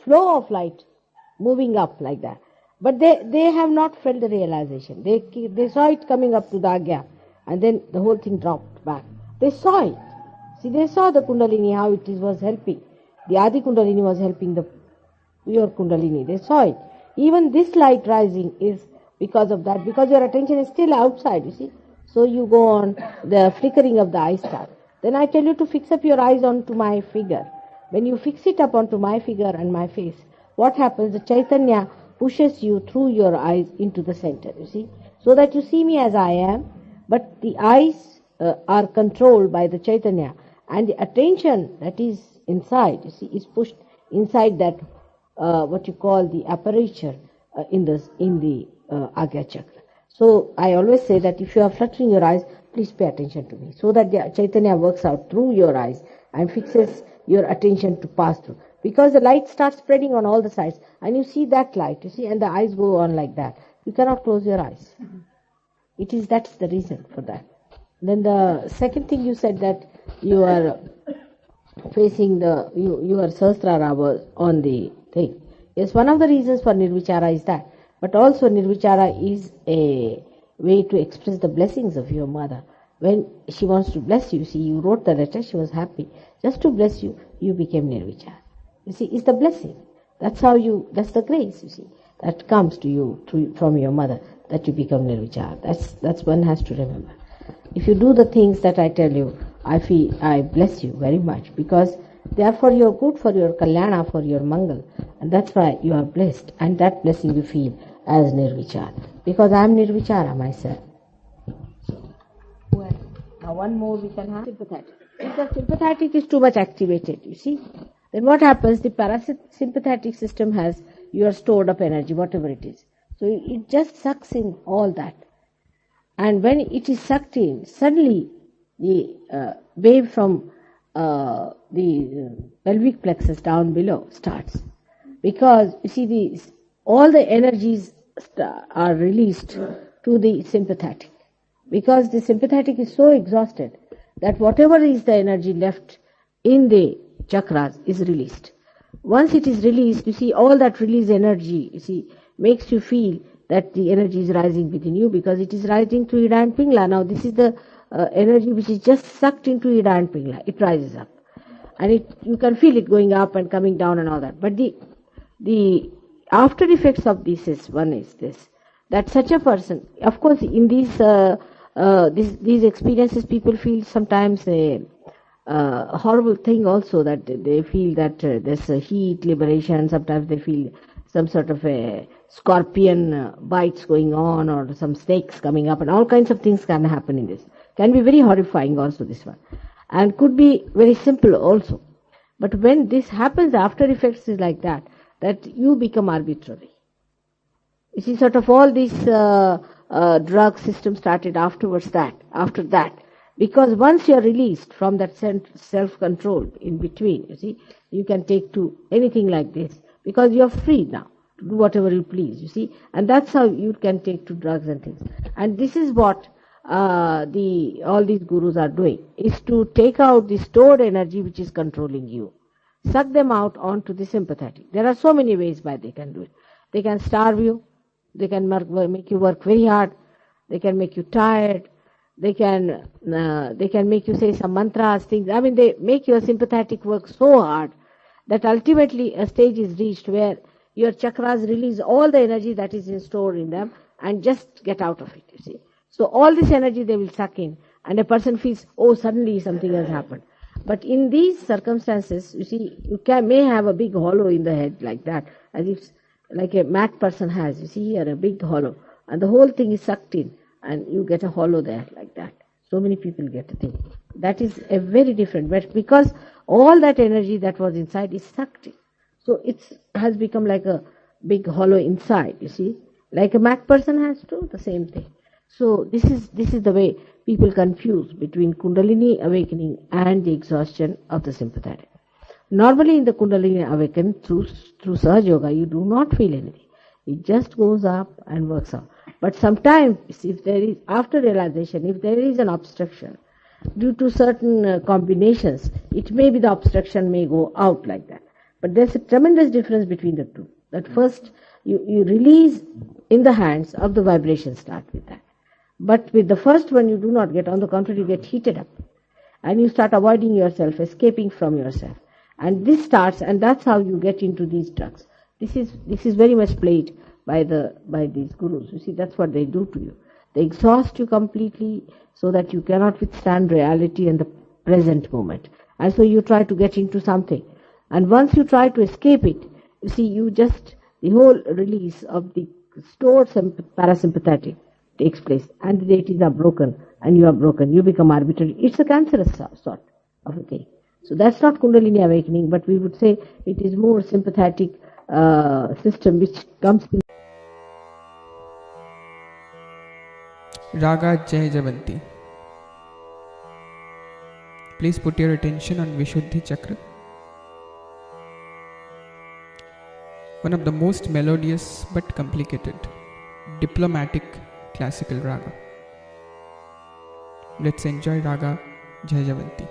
flow of light moving up like that. But they have not felt the realization. They saw it coming up to the Agya, and then the whole thing dropped back. They saw it. See, they saw the Kundalini, how it was helping. The Adi Kundalini was helping the pure Kundalini. They saw it. Even this light rising is because of that, because your attention is still outside, you see. So you go on the flickering of the eye star. Then I tell you to fix up your eyes onto my figure. When you fix it up onto my figure and my face, what happens? The Chaitanya pushes you through your eyes into the center, you see, so that you see me as I am, but the eyes are controlled by the Chaitanya, and the attention that is inside, you see, is pushed inside that what you call the aperture in the Agya Chakra. So I always say that if you are fluttering your eyes, please pay attention to me, so that the Chaitanya works out through your eyes and fixes your attention to pass through. Because the light starts spreading on all the sides, and you see that light, you see, and the eyes go on like that. You cannot close your eyes. That's the reason for that. Then the second thing you said, that you are facing your Sahasrara was on the thing. Yes, one of the reasons for Nirvichara is that. But also Nirvichara is a way to express the blessings of your mother. When she wants to bless you, see, you wrote the letter, she was happy. Just to bless you, you became Nirvichara. You see, it's the blessing. That's the grace, you see, that comes to you from your mother, that you become Nirvichara. That's one has to remember. If you do the things that I tell you, I bless you very much, because they are for your good, for your kalyana, for your mangal, and that's why you are blessed, and that blessing you feel as Nirvichara, because I am Nirvichara myself. Well, now one more we can have sympathetic. If the sympathetic is too much activated, you see, then what happens? The parasympathetic system has your stored up energy, whatever it is. So it just sucks in all that. And when it is sucked in, suddenly the wave from the pelvic plexus down below starts. Because, you see, all the energies are released to the sympathetic. Because the sympathetic is so exhausted that whatever is the energy left in the chakras is released. Once it is released, you see, all that released energy, you see, makes you feel that the energy is rising within you, because it is rising to Ida and Pingla. Now this is the energy which is just sucked into Ida and Pingla. It rises up. And you can feel it going up and coming down and all that. But the after effects of this is this, that such a person, of course, in these experiences, people feel sometimes a horrible thing also, that they feel that there's a heat liberation. Sometimes they feel some sort of a scorpion bites going on, or some snakes coming up, and all kinds of things can happen in this. Can be very horrifying also, this one, and could be very simple also. But when this happens, after effects is like that you become arbitrary. You see, sort of all these drug system started after that. Because once you are released from that self-control in between, you see, you can take to anything like this, because you are free now to do whatever you please, you see, and that's how you can take to drugs and things. And this is what all these gurus are doing, is to take out the stored energy which is controlling you, suck them out onto the sympathetic. There are so many ways by they can do it. They can starve you, they can make you work very hard, they can make you tired, they can make you say some mantras, things. I mean, they make your sympathetic work so hard that ultimately a stage is reached where your chakras release all the energy that is stored in them and just get out of it, you see. So all this energy they will suck in, and a person feels, oh, suddenly something has happened. But in these circumstances, you see, you may have a big hollow in the head like that, as if like a mad person has, you see here, a big hollow, and the whole thing is sucked in, and you get a hollow there like that. So many people get a thing. That is a very different, but because all that energy that was inside is sucked in. So it has become like a big hollow inside, you see. Like a mad person has too, the same thing. So this is the way people confuse between Kundalini awakening and the exhaustion of the sympathetic. Normally in the Kundalini awakening through Sahaja Yoga, you do not feel anything. It just goes up and works out. But sometimes, if there is, after realization, if there is an obstruction, due to certain combinations, it may be the obstruction may go out like that. But there's a tremendous difference between the two. That first you release in the hands of the vibration, start with that. But with the first one you do not get, on the contrary, you get heated up. And you start avoiding yourself, escaping from yourself. And this starts, and that's how you get into these drugs. This is very much played by these gurus. You see, that's what they do to you. They exhaust you completely so that you cannot withstand reality and the present moment. And so you try to get into something. And once you try to escape it, you see, the whole release of the stored parasympathetic takes place, and the deities are broken, and you are broken. You become arbitrary. It's a cancerous sort of a thing. So that's not Kundalini awakening, but we would say it is more sympathetic system which comes in. Raga Jai Javanti. Please put your attention on Vishuddhi Chakra. One of the most melodious but complicated, diplomatic classical raga. Let's enjoy Raga Jai Javanti.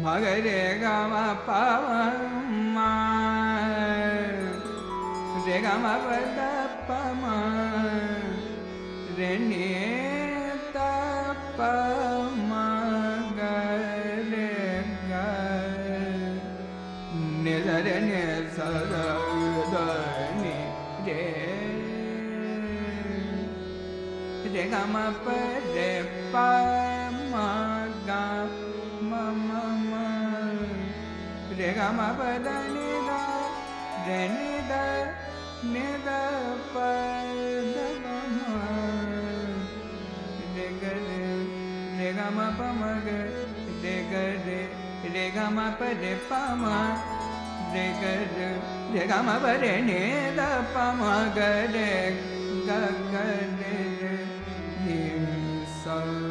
Magare गम पम रे गम पद पम रे नि तप मगरे ग नि रे नि स द नि रे रे गम पदे पम ग रे ग म प द नि द रे नि द प द ग म रे ग रे ग म प म ग रे ग रे ग म प रे प म रे ग रे ग म प रे नि द प म ग रे ग ग रे नि सा